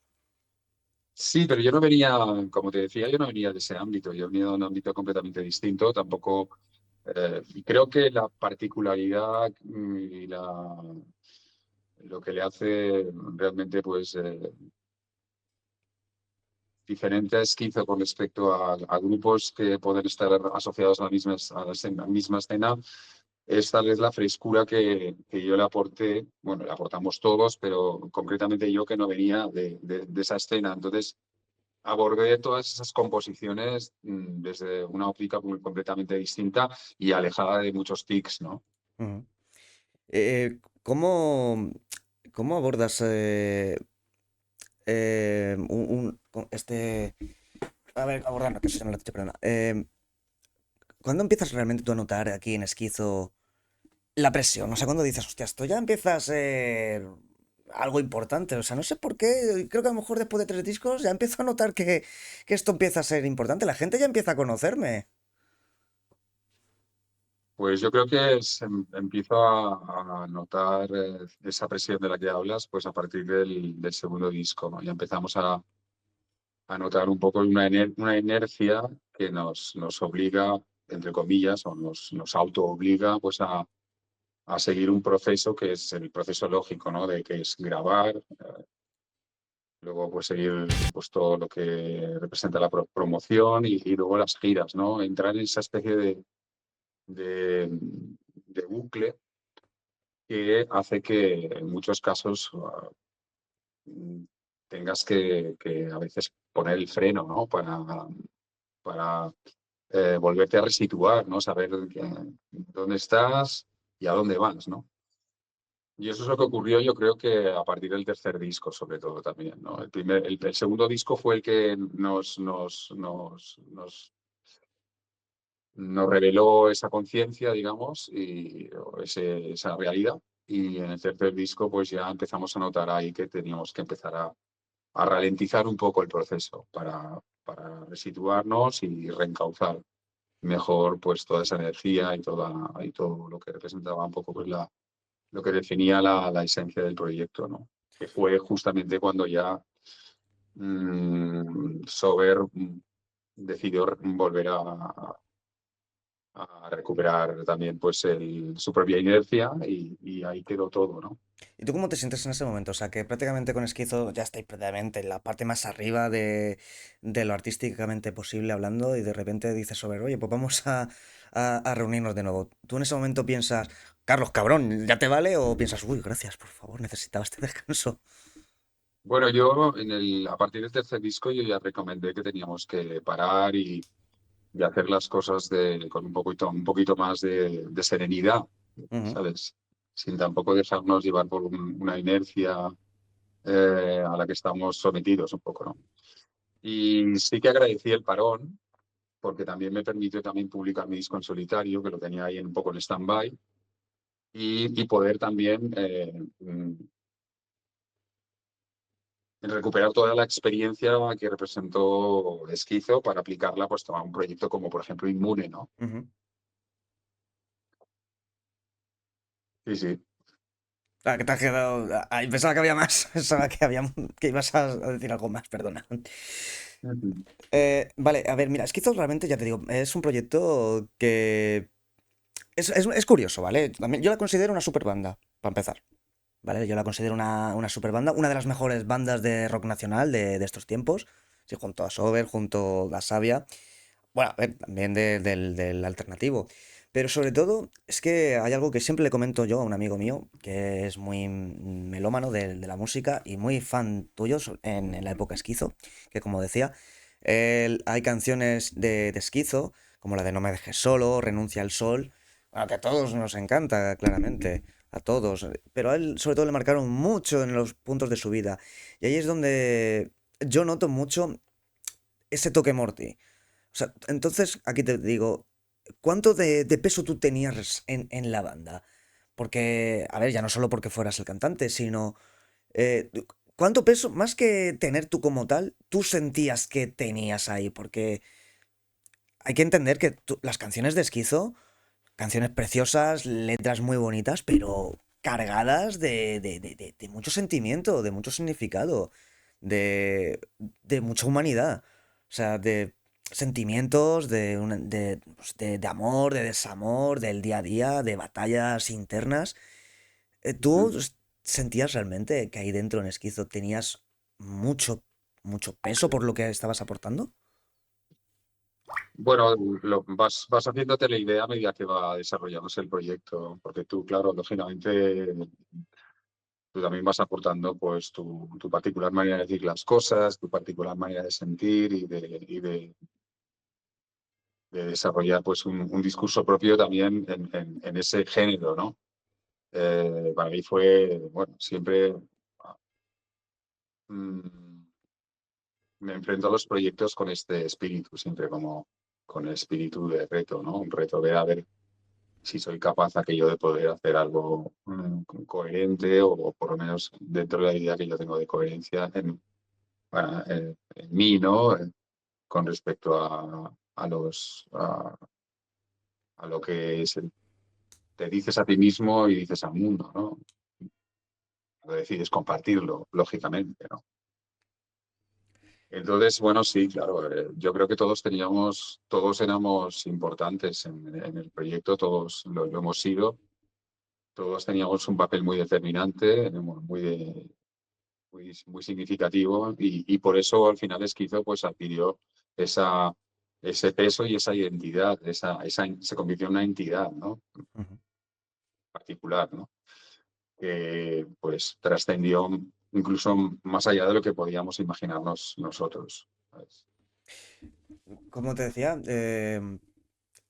Sí, pero yo no venía, como te decía, yo no venía de ese ámbito, yo venía de un ámbito completamente distinto, tampoco, y creo que la particularidad y lo que le hace realmente pues diferente a Esquizo con respecto a grupos que pueden estar asociados a la misma escena, es tal vez la frescura que yo le aporté, bueno, le aportamos todos, pero concretamente yo que no venía de esa escena. Entonces, abordé todas esas composiciones desde una óptica completamente distinta y alejada de muchos tics, ¿no? Ujú. ¿Cómo, cómo abordas este... A ver, abordar, no, que se me lo he dicho, perdona. ¿Cuándo empiezas realmente tú a notar aquí en Esquizo la presión? O sea, cuando dices, hostia, esto ya empieza a ser algo importante. O sea, no sé por qué. Creo que a lo mejor después de 3 discos ya empiezo a notar que esto empieza a ser importante. La gente ya empieza a conocerme. Pues yo creo que empiezo a notar esa presión de la que hablas, pues a partir del segundo disco, ¿no? Ya empezamos a notar un poco una inercia que nos obliga, entre comillas, o nos auto obliga, pues a seguir un proceso que es el proceso lógico, ¿no? De que es grabar, luego pues seguir pues todo lo que representa la promoción y luego las giras, ¿no? Entrar en esa especie de, de bucle que hace que en muchos casos tengas que a veces poner el freno, ¿no? Para volverte a resituar, ¿no? Saber dónde estás y a dónde vas, ¿no? Y eso es lo que ocurrió, yo creo que a partir del tercer disco, sobre todo también, ¿no? El segundo disco fue el que nos reveló esa conciencia, digamos, esa realidad. Y en el tercer disco, pues ya empezamos a notar ahí que teníamos que empezar a ralentizar un poco el proceso para resituarnos y reencauzar mejor pues toda esa energía y todo lo que representaba un poco pues lo que definía la esencia del proyecto, ¿no? Que fue justamente cuando ya Sober decidió volver a recuperar también pues su propia inercia y ahí quedó todo, ¿no? ¿Y tú cómo te sientes en ese momento? O sea, que prácticamente con Esquizo ya estáis prácticamente en la parte más arriba de lo artísticamente posible hablando y de repente dices sobre, oye, pues vamos a reunirnos de nuevo. ¿Tú en ese momento piensas, Carlos, cabrón, ¿ya te vale? ¿O piensas, uy, gracias, por favor, necesitaba este descanso? Bueno, yo a partir del tercer disco yo ya recomendé que teníamos que parar y hacer las cosas con un poquito más de serenidad, Ujú, ¿sabes? Sin tampoco dejarnos llevar por una inercia a la que estamos sometidos un poco, ¿no? Y sí que agradecí el parón, porque también me permitió también publicar mi disco en solitario, que lo tenía ahí un poco en stand-by, y poder también recuperar toda la experiencia que representó Esquizo para aplicarla pues, a un proyecto como, por ejemplo, Inmune, ¿no? ujú. Sí, sí. Ah, que te has quedado. Ay, pensaba que había más. Pensaba que que ibas a decir algo más, perdona. Ujú. Vale, a ver, mira, Esquizo realmente, ya te digo, es un proyecto que es curioso, ¿vale? Yo la considero una super banda, para empezar, ¿vale? Yo la considero una super banda, una de las mejores bandas de rock nacional de estos tiempos. Sí, junto a Sober, junto a Sabia. Bueno, a ver, también del alternativo. Pero sobre todo es que hay algo que siempre le comento yo a un amigo mío, que es muy melómano de la música y muy fan tuyo en la época Esquizo, que como decía, hay canciones de Esquizo, como la de No me dejes solo, Renuncia al sol, bueno, que a todos nos encanta, claramente, a todos, pero a él sobre todo le marcaron mucho en los puntos de su vida. Y ahí es donde yo noto mucho ese toque Morty. O sea, entonces aquí te digo, ¿cuánto de peso tú tenías en la banda? Porque, a ver, ya no solo porque fueras el cantante, sino ¿cuánto peso, más que tener tú como tal, tú sentías que tenías ahí? Porque hay que entender que las canciones de Esquizo, canciones preciosas, letras muy bonitas, pero cargadas de mucho sentimiento, de mucho significado, de mucha humanidad. O sea, de sentimientos, pues, de amor, de desamor, del día a día, de batallas internas. ¿Tú sentías realmente que ahí dentro en Esquizo tenías mucho, mucho peso por lo que estabas aportando? Bueno, vas haciéndote la idea a medida que va desarrollándose el proyecto, porque tú, claro, lógicamente, tú también vas aportando pues tu particular manera de decir las cosas, tu particular manera de sentir de desarrollar pues un discurso propio también en ese género, ¿no? Para mí fue, bueno, siempre mm, me enfrento a los proyectos con este espíritu, siempre como con el espíritu de reto, ¿no? Un reto de a ver si soy capaz aquello de poder hacer algo coherente o por lo menos dentro de la idea que yo tengo de coherencia bueno, en mí, ¿no? Con respecto a lo que te dices a ti mismo y dices al mundo, ¿no? Lo decides compartirlo, lógicamente, ¿no? Entonces, bueno, sí, claro, yo creo que todos éramos importantes en el proyecto, todos lo hemos sido, todos teníamos un papel muy determinante, muy significativo y por eso al final Esquizo pues adquirió esa, ese peso y esa identidad, se convirtió en una entidad, ¿no? Ujú. Particular, ¿no? Que pues trascendió incluso más allá de lo que podíamos imaginarnos nosotros, ¿sabes? Como te decía,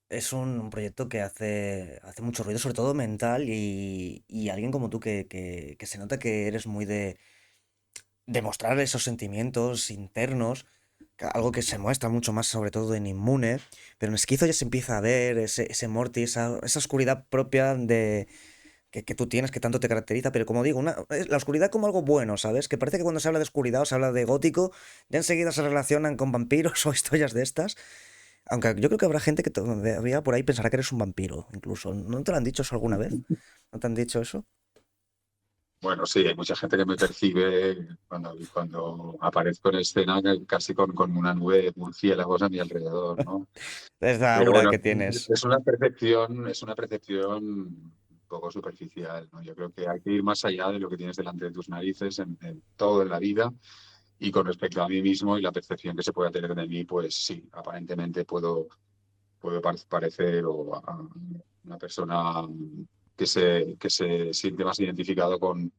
es un proyecto que hace mucho ruido, sobre todo mental, y alguien como tú que se nota que eres muy de mostrar esos sentimientos internos, algo que se muestra mucho más sobre todo en Inmune, pero en Esquizo ya se empieza a ver ese Morty, esa oscuridad propia que tú tienes, que tanto te caracteriza, pero como digo, la oscuridad como algo bueno, ¿sabes? Que parece que cuando se habla de oscuridad o se habla de gótico, ya enseguida se relacionan con vampiros o historias de estas. Aunque yo creo que habrá gente que todavía por ahí pensará que eres un vampiro, incluso. ¿No te lo han dicho eso alguna vez? ¿No te han dicho eso? Bueno, sí, hay mucha gente que me percibe cuando aparezco en escena casi con una nube de murciélagos a mi alrededor, ¿no? Es la Pero aura bueno, que tienes. es una percepción poco superficial, ¿no? Yo creo que hay que ir más allá de lo que tienes delante de tus narices en todo en la vida. Y con respecto a mí mismo y la percepción que se pueda tener de mí, pues sí, aparentemente puedo parecer una persona que se siente más identificado con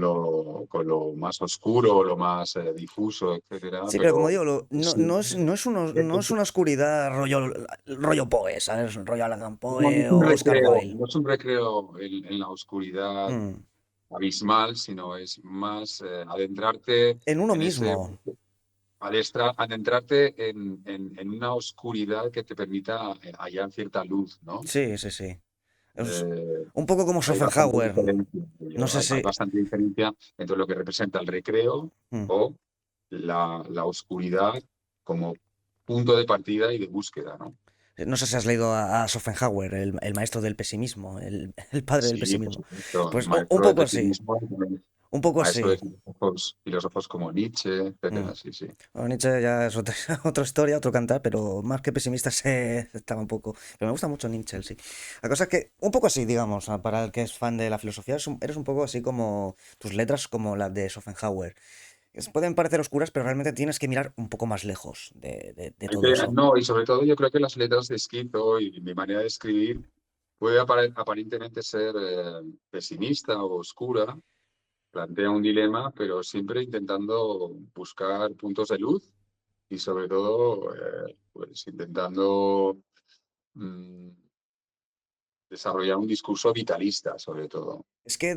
lo más oscuro, lo más difuso, etcétera, Sí, pero como pero digo, no, sí. no es una oscuridad rollo Poe, ¿sabes? Rollo Alan No, no Poe es un o Oscar recreo, Wilde. no es un recreo en la oscuridad Mm. abismal, sino es más adentrarte En uno en ese, mismo. adentrarte en una oscuridad que te permita hallar cierta luz, ¿no? Sí, sí, sí. Es Eh, un poco como Hay bastante Schopenhauer. diferencia, No sé hay si. bastante diferencia entre lo que representa el recreo Mm. o la oscuridad como punto de partida y de búsqueda, ¿no? No sé si has leído a Schopenhauer, el maestro del pesimismo, el padre del Sí, por pesimismo. supuesto, el Pues un maestro del poco así, pesimismo, un poco maestro de así. filósofos como Nietzsche, Mm. etcétera, sí, sí. Bueno, Nietzsche ya es otra, otra historia, otro cantar, pero más que pesimista se estaba un poco. Pero me gusta mucho Nietzsche, sí. La cosa es que, un poco así, digamos, para el que es fan de la filosofía, eres un poco así como tus letras, como las de Schopenhauer. Pueden parecer oscuras, pero realmente tienes que mirar un poco más lejos de todo eso. No, y sobre todo yo creo que las letras de escrito y mi manera de escribir puede aparentemente ser pesimista o oscura, plantea un dilema, pero siempre intentando buscar puntos de luz y sobre todo pues intentando mm, desarrollar un discurso vitalista, sobre todo. Es que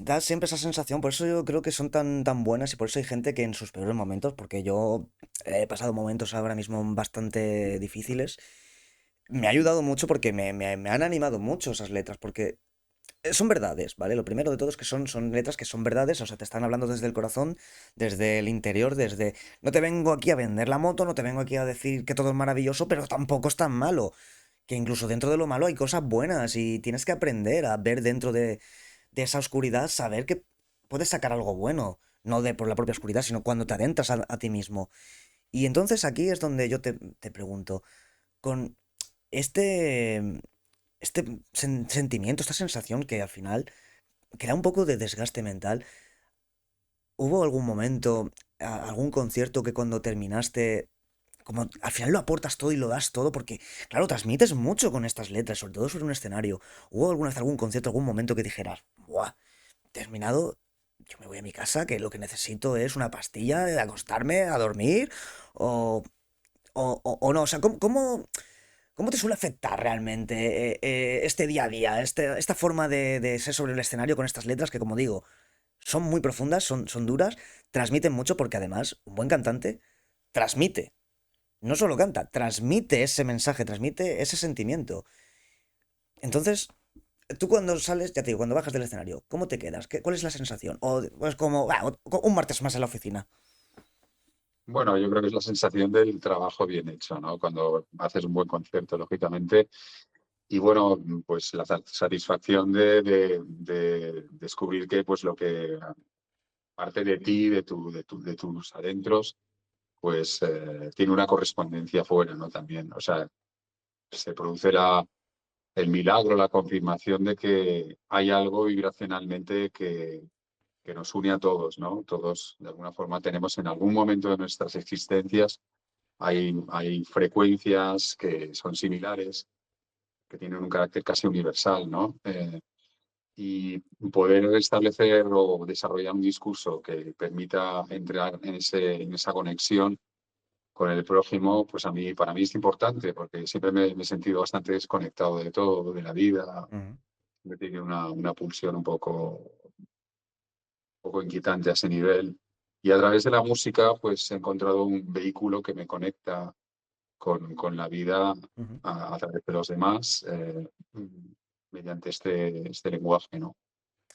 da siempre esa sensación, por eso yo creo que son tan buenas y por eso hay gente que en sus peores momentos, porque yo he pasado momentos ahora mismo bastante difíciles, me ha ayudado mucho porque me han animado mucho esas letras, porque son verdades, ¿vale? Lo primero de todo es que son letras que son verdades, o sea, te están hablando desde el corazón, desde el interior, desde. No te vengo aquí a vender la moto, no te vengo aquí a decir que todo es maravilloso, pero tampoco es tan malo, que incluso dentro de lo malo hay cosas buenas y tienes que aprender a ver dentro de esa oscuridad, saber que puedes sacar algo bueno, no de por la propia oscuridad, sino cuando te adentras a ti mismo. Y entonces aquí es donde yo te pregunto, con este, este sentimiento, esta sensación que al final crea un poco de desgaste mental, ¿hubo algún momento, algún concierto que cuando terminaste, como al final lo aportas todo y lo das todo, porque, claro, transmites mucho con estas letras, sobre todo sobre un escenario? ¿Hubo alguna vez algún concierto, algún momento que dijeras, buah, terminado, yo me voy a mi casa, que lo que necesito es una pastilla, de acostarme, a dormir, o, o no? O sea, ¿cómo te suele afectar realmente este día a día, esta forma de ser sobre el escenario con estas letras que, como digo, son muy profundas, son duras, transmiten mucho porque además un buen cantante transmite, no solo canta, transmite ese mensaje, transmite ese sentimiento. Entonces, tú cuando sales, ya te digo, cuando bajas del escenario, ¿cómo te quedas? ¿Cuál es la sensación? O es como un martes más en la oficina. Bueno, yo creo que es la sensación del trabajo bien hecho, ¿no? Cuando haces un buen concierto, lógicamente. Y bueno, pues la satisfacción de descubrir que pues lo que parte de ti, de tus adentros, pues tiene una correspondencia fuera, ¿no? También, o sea, se produce el milagro, la confirmación de que hay algo vibracionalmente que nos une a todos, ¿no? Todos, de alguna forma, tenemos en algún momento de nuestras existencias, hay frecuencias que son similares, que tienen un carácter casi universal, ¿no? Y poder establecer o desarrollar un discurso que permita entrar en esa conexión con el prójimo, pues para mí es importante, porque siempre me he sentido bastante desconectado de todo, de la vida, Ujú, me tiene una pulsión un poco inquietante a ese nivel. Y a través de la música, pues he encontrado un vehículo que me conecta con la vida ujú. a través de los demás, mediante este lenguaje, ¿no?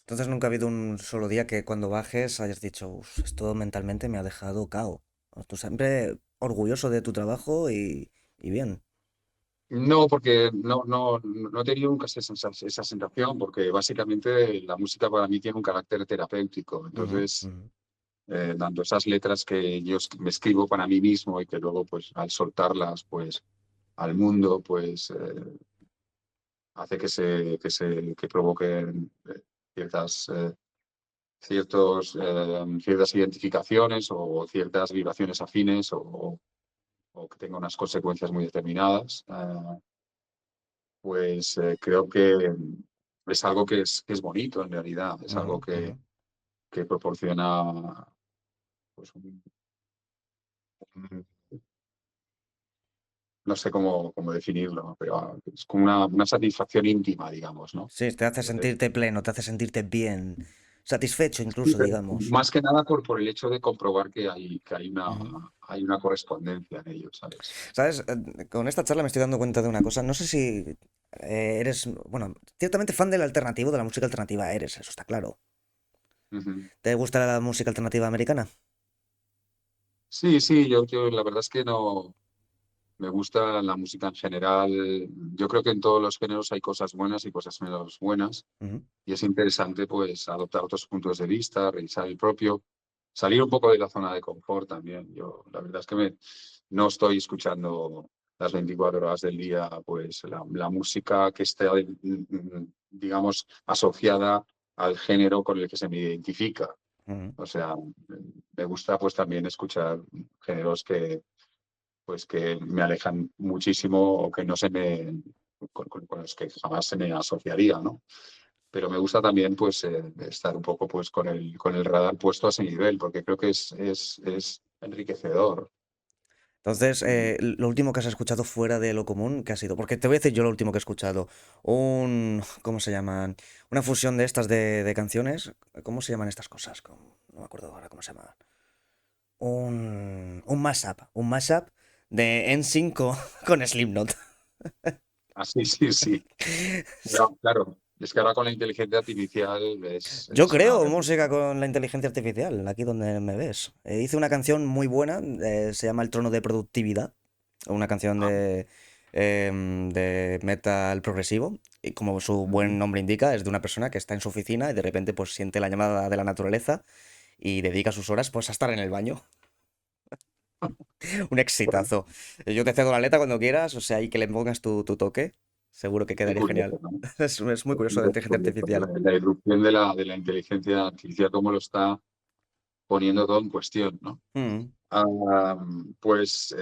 Entonces nunca ha habido un solo día que cuando bajes hayas dicho, "Uf, esto mentalmente me ha dejado cao". Tú siempre orgulloso de tu trabajo y bien. No, porque no he tenido nunca esa sensación, porque básicamente la música para mí tiene un carácter terapéutico. Ujú, Entonces, ujú. tanto esas letras que yo me escribo para mí mismo y que luego, pues, al soltarlas, pues, al mundo, pues, hace que provoquen ciertas, ciertas identificaciones o ciertas vibraciones afines o que tenga unas consecuencias muy determinadas, pues creo que es algo que es bonito en realidad, es Ujú, algo ujú. que proporciona pues, un- no sé cómo definirlo, ¿no? Pero es como una satisfacción íntima, digamos, ¿no? Sí, te hace sentirte pleno, te hace sentirte bien, satisfecho Sí, incluso, pero digamos. más que nada por el hecho de comprobar que Ujú. hay una correspondencia en ello, ¿sabes? ¿Sabes? Con esta charla me estoy dando cuenta de una cosa. No sé si eres, bueno, ciertamente fan del alternativo, de la música alternativa eres, eso está claro. Ujú. ¿Te gusta la música alternativa americana? Sí, sí, yo la verdad es que no me gusta la música en general. Yo creo que en todos los géneros hay cosas buenas y cosas menos buenas. Ujú. Y es interesante pues adoptar otros puntos de vista, revisar el propio, salir un poco de la zona de confort también. Yo la verdad es que no estoy escuchando las 24 horas del día pues la música que esté, digamos, asociada al género con el que se me identifica. Ujú. O sea, me gusta pues también escuchar géneros que me alejan muchísimo o que no se me con los que jamás se me asociaría, ¿no? Pero me gusta también pues estar un poco pues con el radar puesto a ese nivel, porque creo que es enriquecedor. Entonces, lo último que has escuchado fuera de lo común, ¿qué ha sido? Porque te voy a decir yo lo último que he escuchado. ¿Cómo se llaman? Una fusión de estas de canciones. ¿Cómo se llaman estas cosas? No me acuerdo ahora cómo se llama. Un mashup de NSYNC con Slipknot. Así, sí, sí. Pero, claro, es que ahora con la inteligencia artificial Yo es una creo música revolución. con la inteligencia artificial, aquí donde me ves. Hice una canción muy buena, se llama El trono de productividad, una canción Ah, de metal progresivo, y como su buen ujú. nombre indica, es de una persona que está en su oficina y de repente pues siente la llamada de la naturaleza y dedica sus horas pues a estar en el baño. Un Bueno, exitazo. Yo te cedo la letra cuando quieras, o sea, y que le pongas tu toque, seguro que qué quedaría curioso, genial. ¿no? Es muy curioso la inteligencia Curioso. artificial. La irrupción de la inteligencia artificial, cómo lo está poniendo todo en cuestión, ¿no? Mm. Ah, pues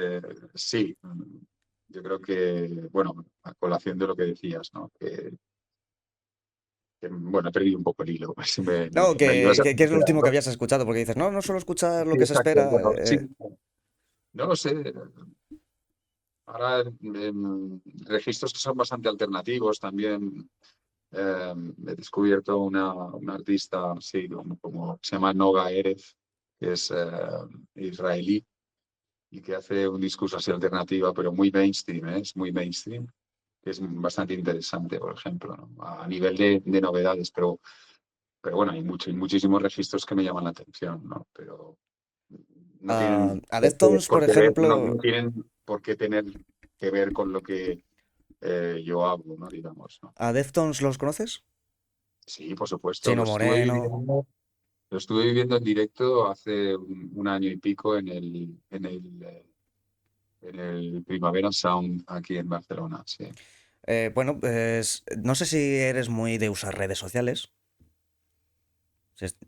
sí, yo creo que, bueno, a colación de lo que decías, ¿no? Bueno, he perdido un poco el hilo. Si No, me ayudas a que es lo último que recuperarlo. habías escuchado, porque dices, no, no suelo escuchar lo Sí, que se exacto. espera. Bueno, sí, no lo sé. Ahora, registros que son bastante alternativos también. He descubierto una artista, sí, como se llama Noga Erez, que es israelí y que hace un discurso así alternativa, pero muy mainstream, ¿eh? Es muy mainstream, que es bastante interesante, por ejemplo, ¿no? A nivel de novedades, pero bueno, hay muchísimos registros que me llaman la atención, ¿no? Pero no tienen A Deftones, por por qué ver, ejemplo, no tienen por qué tener que ver con lo que yo hago, ¿no? Digamos, ¿no? ¿a Deftones los conoces? Sí, por supuesto, Chino Moreno. lo estuve viviendo en directo hace un año y pico en el Primavera Sound aquí en Barcelona, sí. Bueno, pues no sé si eres muy de usar redes sociales,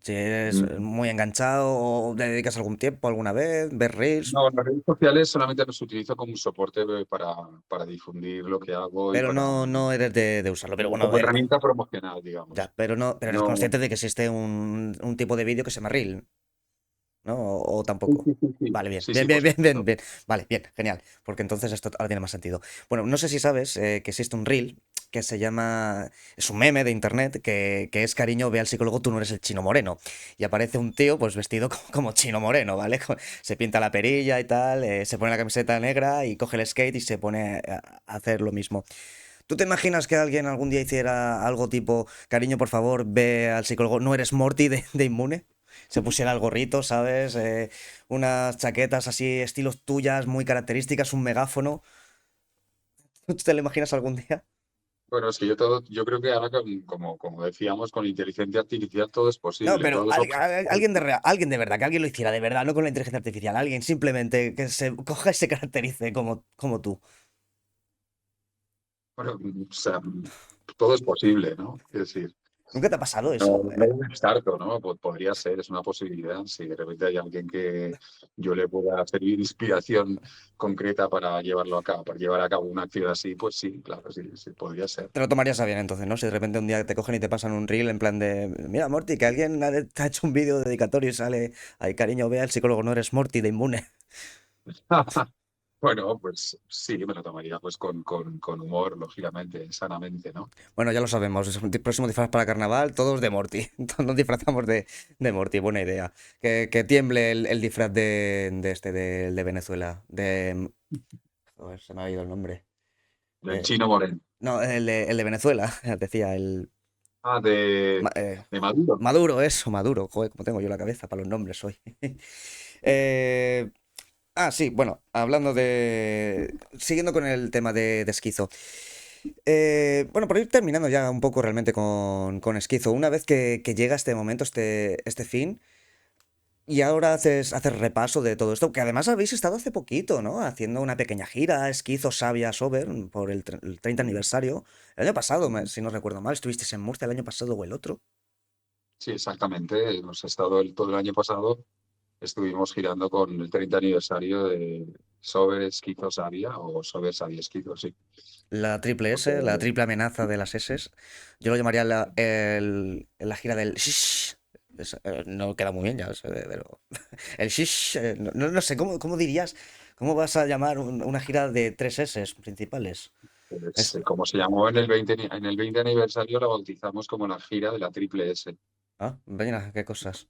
si eres Mm, muy enganchado o le dedicas algún tiempo alguna vez, ves Reels, no, las redes sociales solamente los utilizo como un soporte para difundir lo que hago y pero no eres de usarlo. Pero bueno, como herramienta promocional, ya, digamos. pero no, pero eres No, consciente de que existe un tipo de vídeo que se llama Reel, ¿no? O sí, tampoco. sí, sí, sí, Vale, bien, sí, bien, sí, bien, por bien, bien, supuesto. bien. Vale, bien, genial. Porque entonces esto ahora tiene más sentido. Bueno, no sé si sabes que existe un reel que se llama. Es un meme de internet que es cariño, ve al psicólogo, tú no eres el chino moreno. Y aparece un tío, pues vestido como chino moreno, ¿vale? Se pinta la perilla y tal, se pone la camiseta negra y coge el skate y se pone a hacer lo mismo. ¿Tú te imaginas que alguien algún día hiciera algo tipo, cariño, por favor, ve al psicólogo, no eres Morty de Inmune? Se pusiera el gorrito, ¿sabes? Unas chaquetas así, estilos tuyas, muy características, un megáfono. ¿Tú te lo imaginas algún día? Bueno, es que yo creo que ahora, como decíamos, con inteligencia artificial todo es No, posible, pero todos los objetivos. alguien de verdad, que alguien lo hiciera de verdad, no con la inteligencia artificial, alguien simplemente que se coja y se caracterice como tú. Bueno, o sea, todo es posible, ¿no? Es decir, ¿Nunca te ha pasado no, eso? no lo descarto, ¿no? Podría ser, es una posibilidad. Si de repente hay alguien que yo le pueda servir de inspiración concreta para llevarlo a cabo, para llevar a cabo una actividad así, pues sí, claro, sí, sí, podría ser. Te lo tomarías a bien entonces, ¿no? Si de repente un día te cogen y te pasan un reel en plan de, mira, Morty, que alguien te ha hecho un vídeo dedicatorio y sale, ay, cariño, ve al psicólogo, no eres Morty de Inmune. Bueno, pues sí, me lo tomaría pues con humor, lógicamente, sanamente, ¿no? Bueno, ya lo sabemos, es un próximo disfraz para carnaval, todos de Morty. Todos nos disfrazamos de Morty, buena idea. Que tiemble el disfraz de Venezuela. Joder, se me ha ido el nombre. Del Eh, Chino Moreno. no, el de Venezuela, decía, Ah, de, Ma- eh, de Maduro. Maduro, eso, Maduro. Joder, como tengo yo la cabeza para los nombres hoy. Eh, sí, bueno, hablando de... Siguiendo con el tema de Esquizo. Bueno, por ir terminando ya un poco realmente con Esquizo. Una vez que llega este momento, este fin, y ahora haces repaso de todo esto, que además habéis estado hace poquito, ¿no? Haciendo una pequeña gira, Esquizo, Sabia, Sober, por el 30 aniversario. El año pasado, si no recuerdo mal, estuvisteis en Murcia el año pasado o el otro. Sí, exactamente. Hemos estado todo el año pasado, estuvimos girando con el 30 aniversario de Sober Esquizo Sabia o Sober Sabia Esquizo, sí. La triple Porque, S, la triple amenaza de las S. Yo lo llamaría la gira del shish. No queda muy bien ya, pero el shish, no sé, ¿cómo dirías? ¿Cómo vas a llamar una gira de tres S principales? pues, Es, como se llamó en el 20 aniversario, la bautizamos como la gira de la Triple S. mira, qué cosas.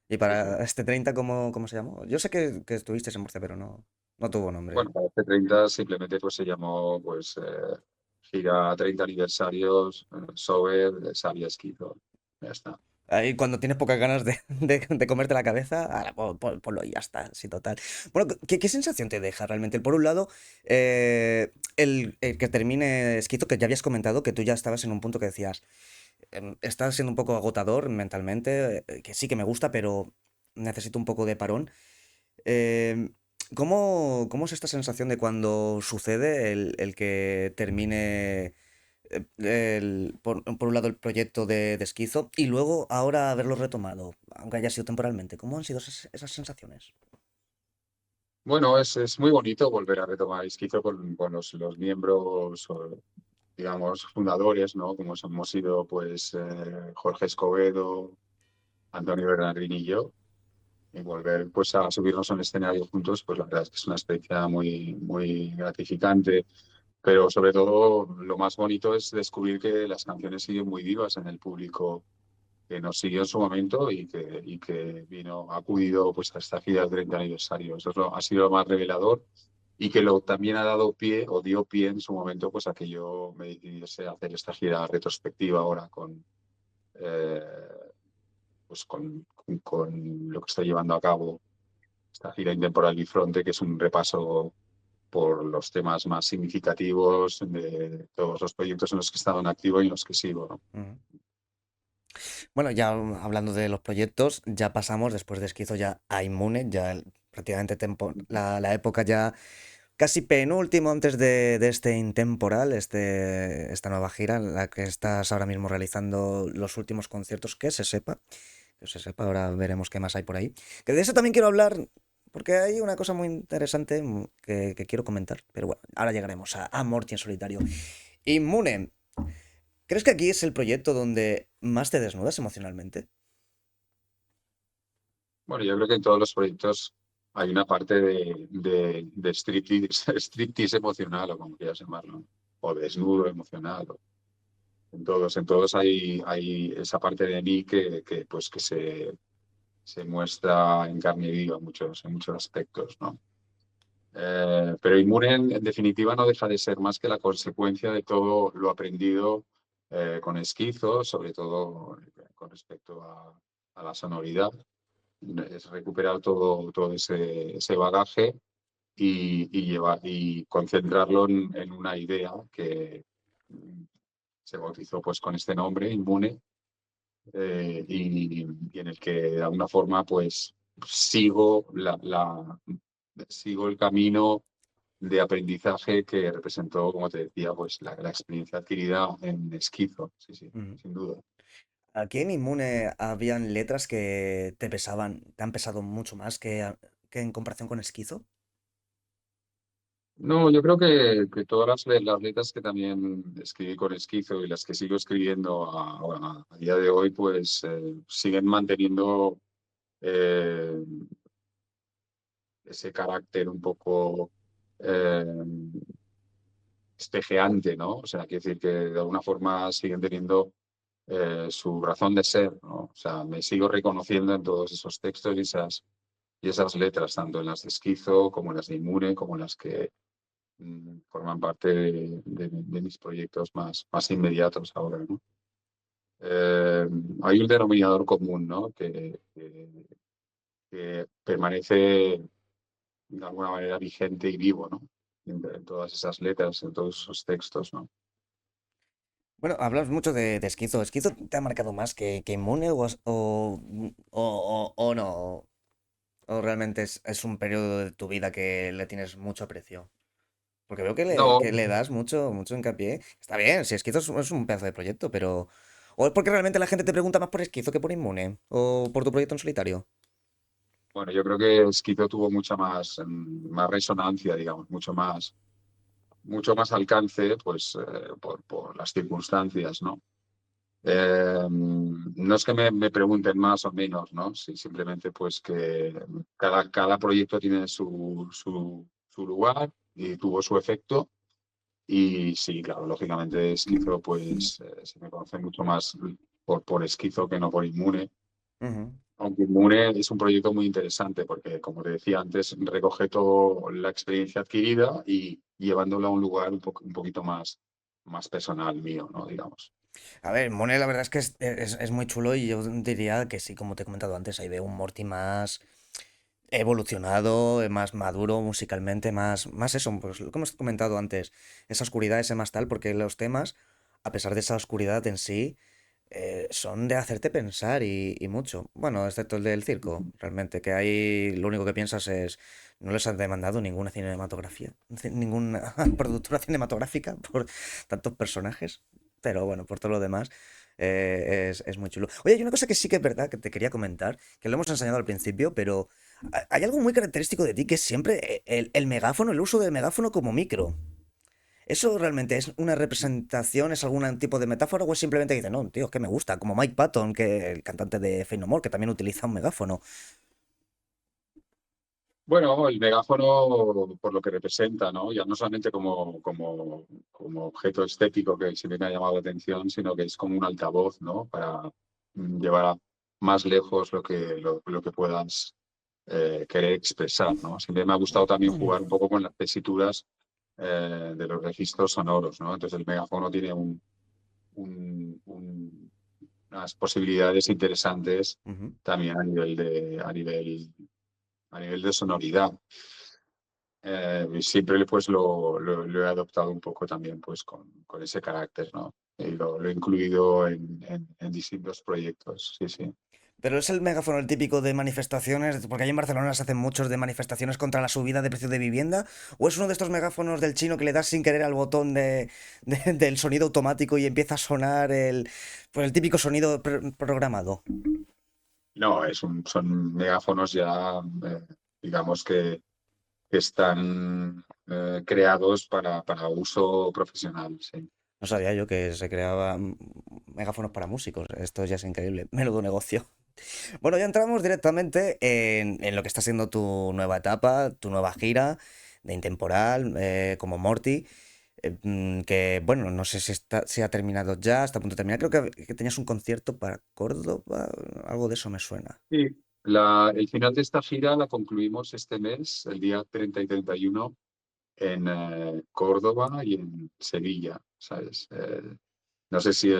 Y Sí, sí. para este 30, ¿cómo se llamó? Yo sé que estuviste en Murcia, pero no tuvo nombre. Bueno, para este 30 simplemente pues se llamó pues gira 30 aniversarios, Sober, Sabia Esquizo. Ya está. Ahí cuando tienes pocas ganas de comerte la cabeza, ahora, ponlo y ya está, sí, total. Bueno, ¿qué sensación te deja realmente? Por un lado, el que termine Esquizo, que ya habías comentado que tú ya estabas en un punto que decías, está siendo un poco agotador mentalmente, que sí que me gusta, pero necesito un poco de parón. Em, ¿cómo es esta sensación de cuando sucede el que termine por un lado el proyecto de Esquizo y luego ahora haberlo retomado, aunque haya sido temporalmente? ¿Cómo han sido esas sensaciones? Bueno, es muy bonito volver a retomar Esquizo con los miembros, digamos, fundadores, ¿no? Como hemos sido, pues, Jorge Escobedo, Antonio Bernardini y yo, y volver, pues, a subirnos a un escenario juntos, pues, la verdad es que es una experiencia muy, muy gratificante, pero sobre todo lo más bonito es descubrir que las canciones siguen muy vivas en el público que nos siguió en su momento y que vino, ha acudido pues a esta gira del 30 aniversario. Eso ha sido lo más revelador y que también ha dado pie o dio pie en su momento pues a que yo me decidiese a hacer esta gira retrospectiva ahora eh, con lo que estoy llevando a cabo, esta gira Intemporal Bifronte, que es un repaso por los temas más significativos de todos los proyectos en los que he estado en activo y en los que sigo, ¿no? Ujú. Bueno, ya hablando de los proyectos, ya pasamos después de Esquizo ya a Inmune, ya prácticamente la época ya casi penúltimo antes de este intemporal, esta nueva gira en la que estás ahora mismo realizando los últimos conciertos, que se sepa, ahora veremos qué más hay por ahí. Que de eso también quiero hablar, porque hay una cosa muy interesante que quiero comentar, pero bueno, ahora llegaremos a Morty en solitario. Inmune, ¿crees que aquí es el proyecto donde más te desnudas emocionalmente? Bueno, yo creo que en todos los proyectos hay una parte de striptease, striptease emocional o como quieras llamarlo, o desnudo emocional. En todos hay esa parte de mí que se muestra en carne viva en muchos aspectos, ¿no? Pero Inmune, en definitiva, no deja de ser más que la consecuencia de todo lo aprendido con Esquizo, sobre todo con respecto a la sonoridad, es recuperar todo ese bagaje y concentrarlo en una idea que mm, se bautizó pues con este nombre, Inmune, y en el que de alguna forma pues sigo el camino de aprendizaje que representó, como te decía, pues la experiencia adquirida en Esquizo, sí, sí, Ujú. sin duda. Aquí en Inmune habían letras que te pesaban, te han pesado mucho más que en comparación con Esquizo. No, yo creo que todas las letras que también escribí con Esquizo y las que sigo escribiendo a día de hoy, pues siguen manteniendo eh, ese carácter un poco eh, espejeante, ¿no? O sea, quiere decir que de alguna forma siguen teniendo su razón de ser, ¿no? O sea, me sigo reconociendo en todos esos textos y esas letras, tanto en las de Esquizo como en las de Inmune, como en las que forman parte de mis proyectos más inmediatos ahora, ¿no? Eh, Hay un denominador común, ¿no? Que permanece de alguna manera vigente y vivo, ¿no? En todas esas letras, en todos esos textos, ¿no? Bueno, hablas mucho de Esquizo. ¿Esquizo te ha marcado más que Inmune o no? ¿O realmente es un periodo de tu vida que le tienes mucho aprecio? Porque veo No, que le das mucho hincapié. Está bien, si Esquizo es un pedazo de proyecto, pero... ¿O es porque realmente la gente te pregunta más por Esquizo que por Inmune? ¿O por tu proyecto en solitario? bueno, yo creo que Esquizo tuvo mucha más resonancia, digamos, mucho más alcance, pues, por las circunstancias, ¿no? No es que me pregunten más o menos, ¿no? Sí, simplemente pues que cada proyecto tiene su lugar y tuvo su efecto. Y sí, claro, lógicamente Esquizo pues se me conoce mucho más por Esquizo que no por Inmune. Ujú. Aunque Inmune es un proyecto muy interesante porque, como te decía antes, recoge toda la experiencia adquirida y llevándola a un lugar un poquito más personal mío, ¿no? Digamos. A ver, Mone la verdad es que es muy chulo y yo diría que sí, como te he comentado antes, ahí veo un Morty más evolucionado, más maduro musicalmente, más eso, pues lo que hemos comentado antes, esa oscuridad, ese más tal, porque los temas, a pesar de esa oscuridad en sí, son de hacerte pensar y mucho. Bueno, excepto el del circo, realmente, que ahí lo único que piensas es, no les han demandado ninguna cinematografía, ninguna productora cinematográfica por tantos personajes, pero bueno, por todo lo demás. Es muy chulo. Oye, hay una cosa que sí que es verdad que te quería comentar, que lo hemos enseñado al principio, pero hay algo muy característico de ti que es siempre el megáfono, el uso del megáfono como micro. ¿Eso realmente es una representación, es algún tipo de metáfora o es simplemente que dice, no, tío, es que me gusta, como Mike Patton, que el cantante de Faith No More, que también utiliza un megáfono? Bueno, el megáfono por lo que representa, ¿no? Ya no solamente como objeto estético que siempre me ha llamado la atención, sino que es como un altavoz, ¿no? Para llevar más lejos lo que puedas querer expresar, ¿no? Siempre me ha gustado también Mm, jugar un poco con las tesituras de los registros sonoros, ¿no? Entonces el megáfono tiene un- un- unas posibilidades interesantes ujú. también a nivel de sonoridad. Y siempre pues lo he adoptado un poco también pues con ese carácter, ¿no? Y lo he incluido en distintos proyectos, sí, sí. Pero es el megáfono el típico de manifestaciones, porque ahí en Barcelona se hacen muchos de manifestaciones contra la subida de precio de vivienda, o es uno de estos megáfonos del chino que le das sin querer al botón del sonido automático y empieza a sonar pues el típico sonido programado. No, son megáfonos ya, digamos que están creados para uso profesional, sí. No sabía yo que se creaba megáfonos para músicos. Esto ya es increíble. Menudo negocio. Bueno, ya entramos directamente en lo que está siendo tu nueva etapa, tu nueva gira de Intemporal, como Morty. Que bueno, no sé si ha terminado ya, está a punto de terminar. Creo que tenías un concierto para Córdoba, algo de eso me suena. Sí, el final de esta gira la concluimos este mes, el día 30 y 31 en Córdoba y en Sevilla, ¿sabes? No sé si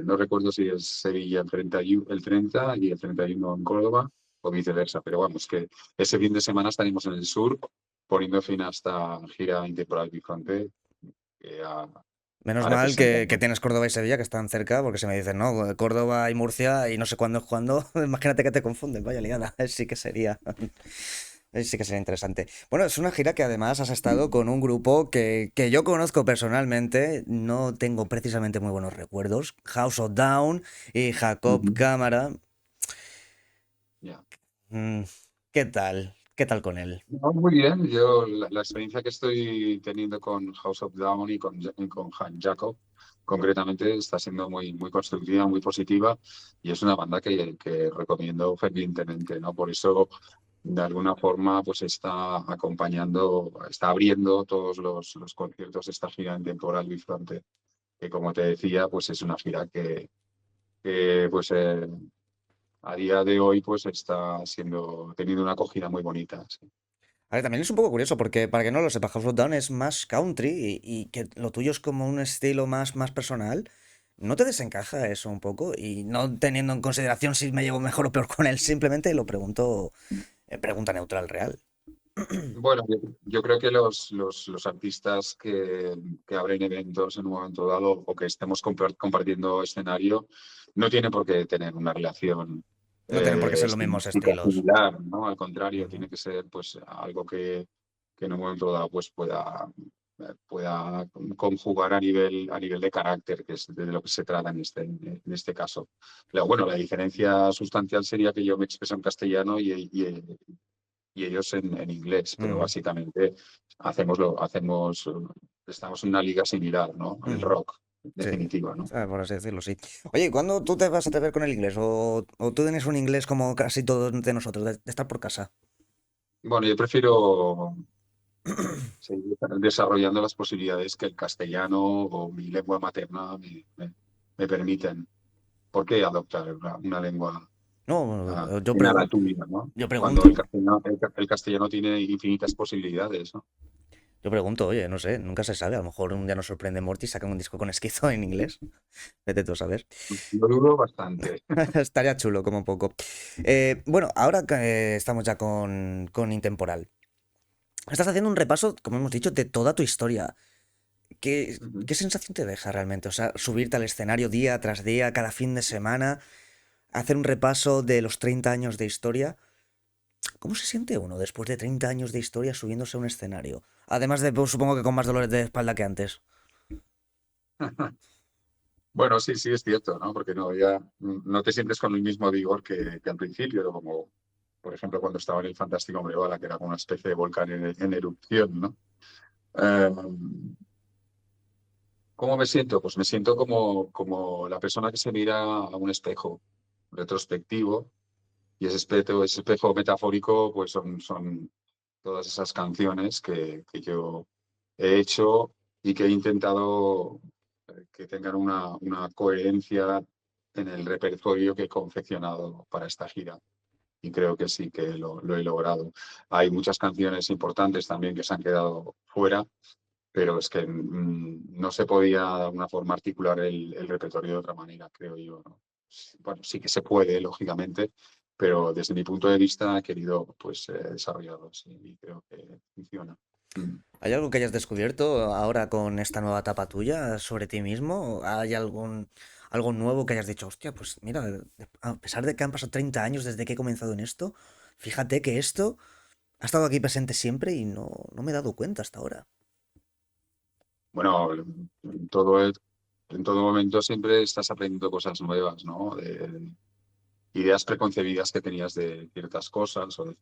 no recuerdo si es Sevilla el 30 y el 31 en Córdoba o viceversa, pero vamos, que ese fin de semana estaremos en el sur poniendo fin a esta gira Intemporal Bifronte que Menos ha mal representado. que tienes Córdoba y Sevilla que están cerca, porque se me dicen, no, Córdoba y Murcia y no sé cuándo es cuándo. Imagínate que te confunden, vaya liada, sí que sería. Sí que sería interesante. Bueno, es una gira que además has estado con un grupo que yo conozco personalmente, no tengo precisamente muy buenos recuerdos, House of Down y Jacob Ujú. Cámara. Ya. Mm, ¿Qué tal? ¿Qué tal con él? No, muy bien, yo la experiencia que estoy teniendo con House of Down y con Han Jacob, concretamente, está siendo muy constructiva, muy positiva, y es una banda que recomiendo fervientemente, ¿no? Por eso, de alguna forma, pues está acompañando, está abriendo todos los conciertos de esta gira en temporal Bifronte, que como te decía, pues es una gira que a día de hoy pues está teniendo una acogida muy bonita. Sí. A ver, también es un poco curioso porque, para que no lo sepa, House of Down es más country y que lo tuyo es como un estilo más personal. ¿No te desencaja eso un poco? Y no teniendo en consideración si me llevo mejor o peor con él, simplemente lo pregunto, pregunta neutral real. Bueno, yo creo que los artistas que abren eventos en un momento dado o que estemos compartiendo escenario no tienen por qué tener una relación No tienen por qué ser los mismos estilística estilos. similar, ¿no? Al contrario, Ujú. tiene que ser pues algo que en un momento dado pues pueda conjugar a nivel de carácter, que es de lo que se trata en este caso. Bueno, la diferencia sustancial sería que yo me expreso en castellano y ellos en inglés, pero Ujú, básicamente estamos en una liga similar, ¿no? El ujú. rock, en Sí, definitiva, ¿no? por así decirlo, sí. Oye, ¿y cuándo tú te vas a atrever con el inglés? ¿O tú tienes un inglés como casi todos de nosotros, de estar por casa? Bueno, yo prefiero seguir desarrollando las posibilidades que el castellano o mi lengua materna me permiten. ¿Por qué adoptar una lengua No, ajena a la tuya, ¿no? yo Cuando pregunto. el castellano tiene infinitas posibilidades, ¿no? Yo pregunto, oye, no sé, nunca se sabe. A lo mejor un día nos sorprende Morty y saca un disco con Esquizo en inglés. Vete tú a saber. Lo dudo bastante. Estaría chulo, como un poco. Bueno, ahora que estamos ya con Intemporal. Estás haciendo un repaso, como hemos dicho, de toda tu historia. ¿Qué sensación te deja realmente? O sea, subirte al escenario día tras día, cada fin de semana, hacer un repaso de los 30 años de historia. ¿Cómo se siente uno después de 30 años de historia subiéndose a un escenario? Además de, pues, supongo que con más dolores de espalda que antes. Bueno, sí, sí, es cierto, ¿no? Porque no te sientes con el mismo vigor que al principio, como por ejemplo cuando estaba en el Fantástico Hombre Bala, que era como una especie de volcán en erupción, ¿no? Eh, ¿Cómo me siento? Pues me siento como la persona que se mira a un espejo retrospectivo y ese espejo metafórico, pues son todas esas canciones que yo he hecho y que he intentado que tengan una coherencia en el repertorio que he confeccionado para esta gira. Y creo que sí que lo he logrado. Hay muchas canciones importantes también que se han quedado fuera, pero es que no se podía de alguna forma articular el repertorio de otra manera, creo yo, ¿no? Bueno, sí que se puede, lógicamente, pero desde mi punto de vista he querido pues desarrollarlo sí, y creo que funciona. Mm. ¿Hay algo que hayas descubierto ahora con esta nueva etapa tuya sobre ti mismo? ¿Hay algo nuevo que hayas dicho, hostia, pues mira, a pesar de que han pasado 30 años desde que he comenzado en esto, fíjate que esto ha estado aquí presente siempre y no me he dado cuenta hasta ahora? Bueno, en todo momento siempre estás aprendiendo cosas nuevas, ¿no? De ideas preconcebidas que tenías de ciertas cosas o de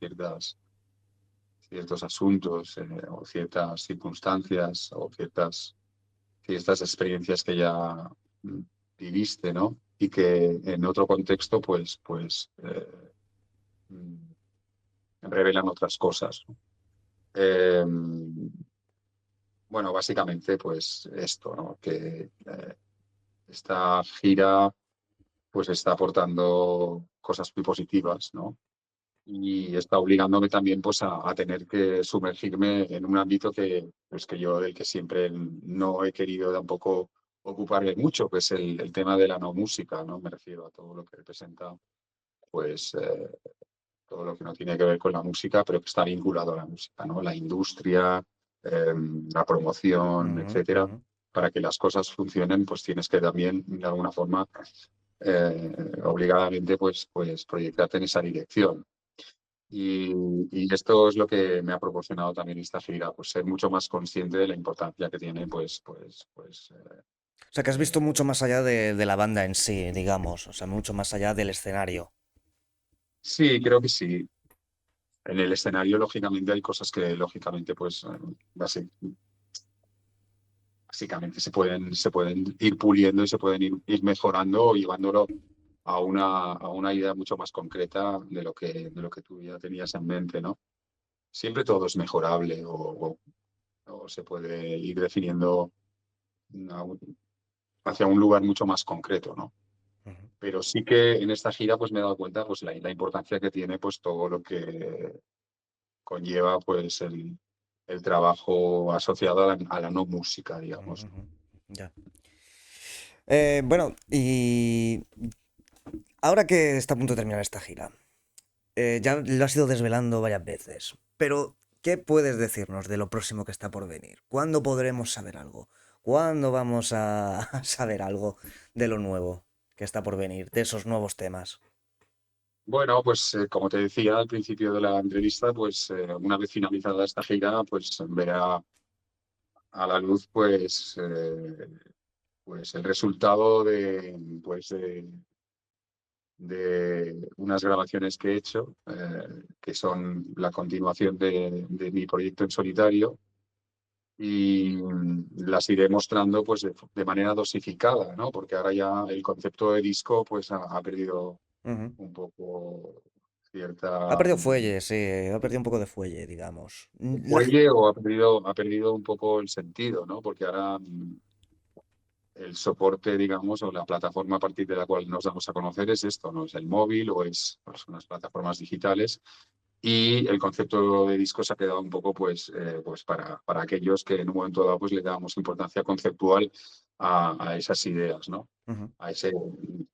ciertos asuntos o ciertas circunstancias o ciertas experiencias que ya mm, viviste, ¿no? Y que en otro contexto, mm, revelan otras cosas, ¿no? Eh, bueno, básicamente, pues esto, ¿no? Que esta gira, pues está aportando cosas muy positivas, ¿no? Y está obligándome también pues a tener que sumergirme en un ámbito que yo del que siempre no he querido tampoco ocuparme mucho, que es el tema de la no música, ¿no? Me refiero a todo lo que representa, pues todo lo que no tiene que ver con la música, pero que está vinculado a la música, ¿no? La industria, eh, la promoción, Ujú, etcétera. ujú. Para que las cosas funcionen, pues tienes que también, de alguna forma, obligadamente, pues proyectarte en esa dirección. Y, y esto es lo que me ha proporcionado también esta gira, pues ser mucho más consciente de la importancia que tiene, O sea, que has visto eh, mucho más allá de la banda en sí, digamos, o sea, mucho más allá del escenario. sí, creo que sí. En el escenario, lógicamente, hay cosas que, lógicamente, básicamente se pueden ir puliendo y se pueden ir mejorando o llevándolo a una idea mucho más concreta de lo que tú ya tenías en mente, ¿no? Siempre todo es mejorable o se puede ir definiendo una- hacia un lugar mucho más concreto, ¿no? Ujú, Pero sí que en esta gira pues me he dado cuenta pues la importancia que tiene pues todo lo que conlleva pues el trabajo asociado a la no música, ujú, digamos. ujú. Ya. Bueno, y ahora que está a punto de terminar esta gira, ya lo has ido desvelando varias veces, pero ¿qué puedes decirnos de lo próximo que está por venir? ¿Cuándo podremos saber algo? ¿Cuándo vamos a saber algo de lo nuevo que está por venir, de esos nuevos temas? Bueno, pues como te decía al principio de la entrevista, pues una vez finalizada esta gira, pues verá a la luz pues el resultado de unas grabaciones que he hecho, que son la continuación de mi proyecto en solitario y las iré mostrando pues de manera dosificada, ¿no? Porque ahora ya el concepto de disco pues ha perdido Ujú. un poco Ha cierta perdido fuelle, sí, ha perdido un poco de fuelle, digamos. fuelle o ha perdido un poco el sentido, ¿no? Porque ahora el soporte, digamos, o la plataforma a partir de la cual nos damos a conocer es esto, ¿no? Es el móvil o es pues, unas plataformas digitales. Y el concepto de disco se ha quedado un poco pues para aquellos que en un momento dado pues le dábamos importancia conceptual a esas ideas, ¿no? Ujú, A, ese,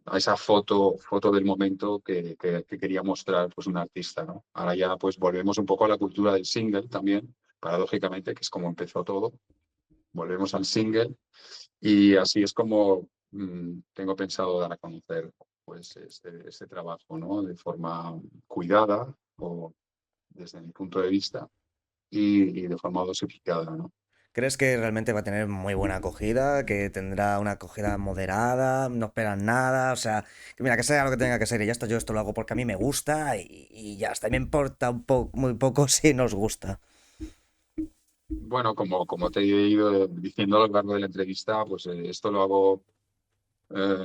a esa foto del momento que quería mostrar pues un artista, ¿no? Ahora ya pues volvemos un poco a la cultura del single también, paradójicamente, que es como empezó todo. Volvemos al single y así es como tengo pensado dar a conocer pues este trabajo, ¿no? De forma cuidada o desde mi punto de vista y de forma dosificada, ¿no? ¿crees que realmente va a tener muy buena acogida? ¿Que tendrá una acogida moderada? ¿No esperan nada? O sea, que mira, que sea lo que tenga que ser y ya está, yo esto lo hago porque a mí me gusta y ya está. Y me importa muy poco si nos gusta. Bueno, como te he ido diciendo a lo largo de la entrevista, pues esto lo hago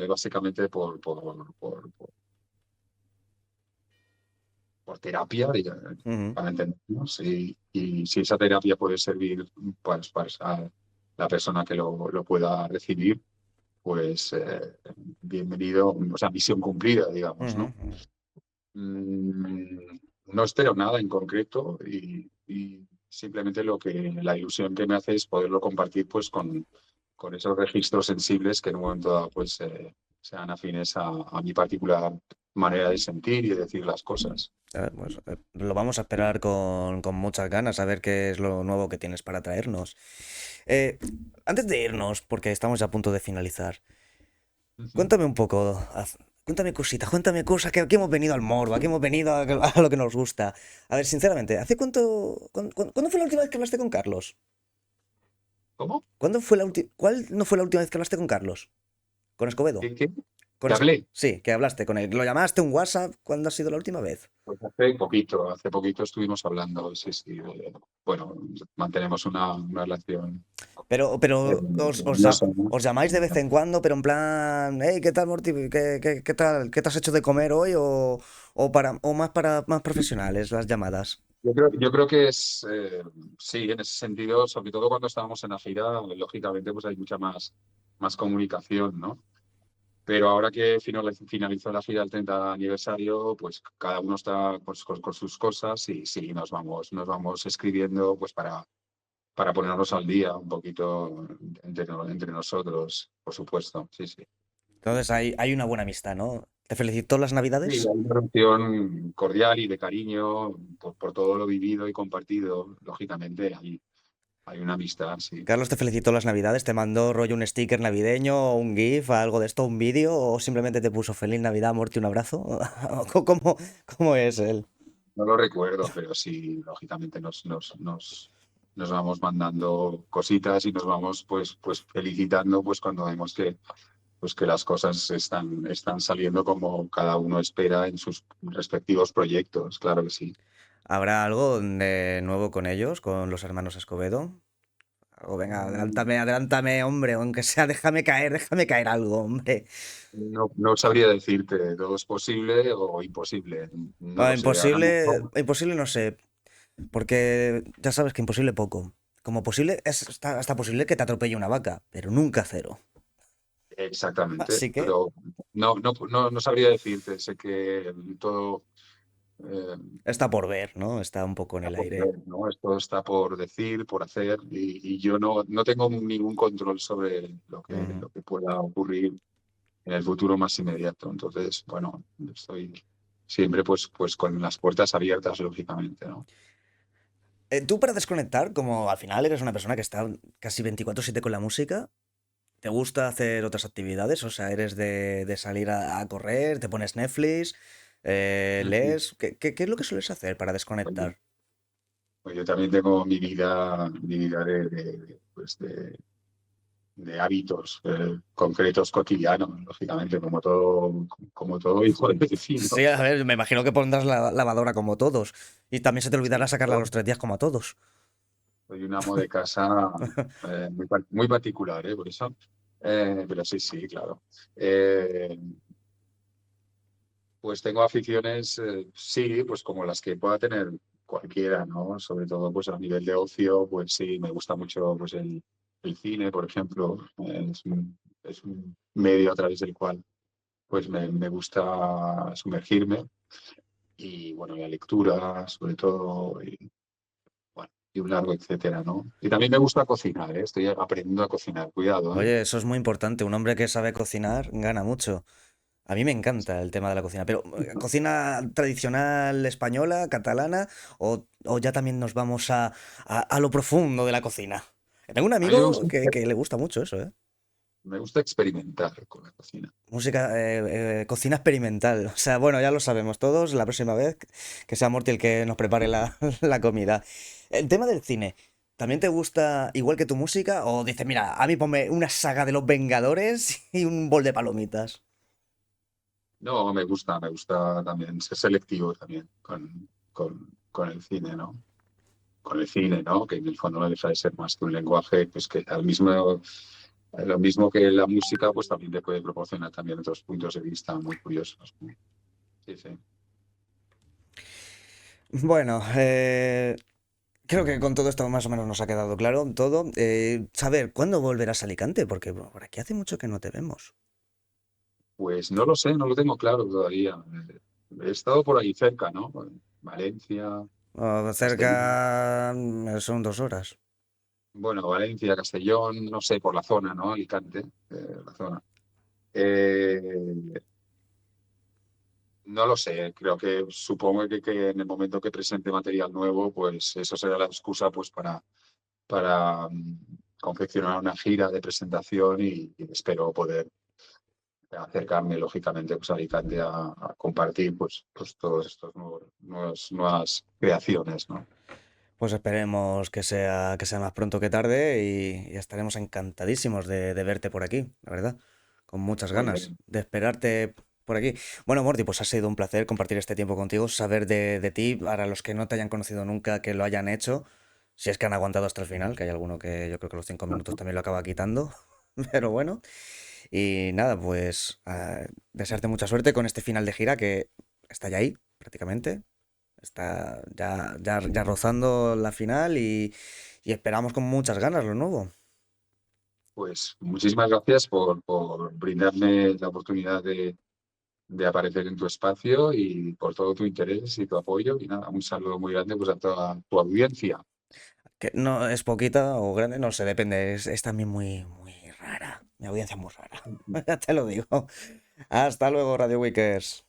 básicamente por terapia, Ujú, para entendernos, y si esa terapia puede servir pues, para la persona que lo pueda recibir, pues bienvenido, o sea, misión cumplida, digamos, ujú, ¿no? ujú. Mm, no espero nada en concreto y simplemente la ilusión que me hace es poderlo compartir pues con esos registros sensibles que en un momento dado pues sean afines a mi particular manera de sentir y de decir las cosas. Pues, lo vamos a esperar con muchas ganas a ver qué es lo nuevo que tienes para traernos. Eh, Antes de irnos, porque estamos ya a punto de finalizar, Ujú. cuéntame un poco, cuéntame cositas, cuéntame cosas, que aquí hemos venido al morbo, aquí hemos venido a lo que nos gusta. A ver, sinceramente, ¿hace cuándo fue la última vez que hablaste con Carlos? ¿Cómo? ¿Cuál no fue la última vez que hablaste con Carlos? ¿Con Escobedo? ¿Qué? Con ¿Te hablé? Sí, que hablaste con él. ¿Lo llamaste un WhatsApp? ¿Cuándo ha sido la última vez? Pues hace poquito estuvimos hablando, sí, sí. Bueno, mantenemos una relación Pero cariñosa, ¿no? os llamáis de vez en cuando, pero en plan, hey, ¿qué tal, Morty? ¿Qué tal? ¿Qué te has hecho de comer hoy? O más para más profesionales las llamadas. Yo creo que sí, en ese sentido, sobre todo cuando estábamos en la gira, lógicamente pues hay mucha más comunicación, ¿no? Pero ahora que finalizó la gira del 30 aniversario, pues cada uno está pues, con sus cosas y sí, nos vamos escribiendo pues para ponernos al día un poquito entre nosotros, por supuesto, sí, sí. Entonces hay una buena amistad, ¿no? ¿Te felicitó las Sí, hay Navidades? una relación cordial y de cariño por todo lo vivido y compartido, lógicamente, hay una amistad, sí. Carlos te felicitó las Navidades, te mandó rollo un sticker navideño, un GIF, algo de esto, un vídeo, o simplemente te puso Feliz Navidad, Morty, un abrazo. ¿Cómo, cómo es él? no lo recuerdo, pero sí, lógicamente nos vamos mandando cositas y nos vamos pues felicitando pues cuando vemos que las cosas están saliendo como cada uno espera en sus respectivos proyectos, claro que sí. ¿Habrá algo de nuevo con ellos, con los hermanos Escobedo? Algo, venga, Mm, adelántame, adelántame, hombre, aunque sea, déjame caer algo, hombre. No sabría decirte, todo es posible o imposible, no Ah, lo sé. Ahora imposible, mismo, imposible no sé, porque ya sabes que imposible poco. Como posible, es hasta posible que te atropelle una vaca, pero nunca cero. exactamente, Así que pero no sabría decirte, sé que todo eh, está por ver, ¿no? Está un poco en está el por aire. ver, ¿no? Esto está por decir, por hacer, y yo no tengo ningún control sobre Ujú. lo que pueda ocurrir en el futuro más inmediato. Entonces, bueno, estoy siempre pues con las puertas abiertas, lógicamente, ¿no? Tú para desconectar, como al final eres una persona que está casi 24/7 con la música, ¿te gusta hacer otras actividades? O sea, ¿eres de salir a correr, te pones Netflix, Ujú. lees? ¿Qué es lo que sueles hacer para Oye, desconectar? pues yo también tengo mi vida de hábitos concretos cotidianos, lógicamente, como todo hijo de Sí, vecino. a ver, me imagino que pondrás la lavadora como todos. Y también se te olvidará Sí, sacarla a los 3 días como a todos. soy un amo de casa muy particular, por eso. Pero sí, sí, claro. Eh, pues tengo aficiones, sí, pues como las que pueda tener cualquiera, ¿no? Sobre todo, pues a nivel de ocio, pues sí, me gusta mucho pues el cine, por ejemplo. Es un medio a través del cual pues me gusta sumergirme. Y bueno, la lectura, sobre todo, y, bueno, y un largo etcétera, ¿no? Y también me gusta cocinar, ¿eh? Estoy aprendiendo a cocinar, cuidado, ¿eh? Oye, eso es muy importante. Un hombre que sabe cocinar gana mucho. A mí me encanta el tema de la cocina, pero ¿cocina tradicional española, catalana, o ya también nos vamos a lo profundo de la cocina? Tengo un A mí amigo que le gusta mucho eso, ¿eh? me gusta experimentar con la cocina. Música, cocina experimental. O sea, bueno, ya lo sabemos todos. La próxima vez que sea Morty el que nos prepare la comida. El tema del cine. ¿También te gusta igual que tu música? ¿O dices, mira, a mí ponme una saga de los Vengadores y un bol de palomitas? No, me gusta también ser selectivo también con el cine, ¿no? Con el cine, ¿no? Que en el fondo no deja de ser más que un lenguaje, pues que lo mismo que la música, pues también te puede proporcionar también otros puntos de vista muy curiosos, ¿no? Sí, sí. Bueno, creo que con todo esto más o menos nos ha quedado claro todo. Saber, ¿cuándo volverás a Alicante? Porque bueno, por aquí hace mucho que no te vemos. Pues no lo sé, no lo tengo claro todavía. He estado por ahí cerca, ¿no? Valencia, Cerca Castellón. son 2 horas. Bueno, Valencia, Castellón, no sé, por la zona, ¿no? Alicante, la zona. Eh, no lo sé, creo que supongo que en el momento que presente material nuevo, pues eso será la excusa pues para confeccionar una gira de presentación y espero poder acercarme, lógicamente, pues, a Alicante a compartir pues todos estos nuevas creaciones, ¿no? Pues esperemos que sea más pronto que tarde y estaremos encantadísimos de verte por aquí, la verdad. Con muchas Muy ganas bien. de esperarte por aquí. Bueno, Morty, pues ha sido un placer compartir este tiempo contigo, saber de ti, para los que no te hayan conocido nunca, que lo hayan hecho, si es que han aguantado hasta el final, que hay alguno que yo creo que los 5 minutos también lo acaba quitando, pero bueno. Y nada, pues desearte mucha suerte con este final de gira que está ya ahí, prácticamente. Está ya rozando la final y esperamos con muchas ganas lo nuevo. Pues muchísimas gracias por brindarme la oportunidad de aparecer en tu espacio y por todo tu interés y tu apoyo. Y nada, un saludo muy grande pues a toda tu audiencia. Que no es poquita o grande, no sé, depende. Es también muy rara. Mi audiencia es muy rara. Ya te lo digo. Hasta luego, Radio Weekers.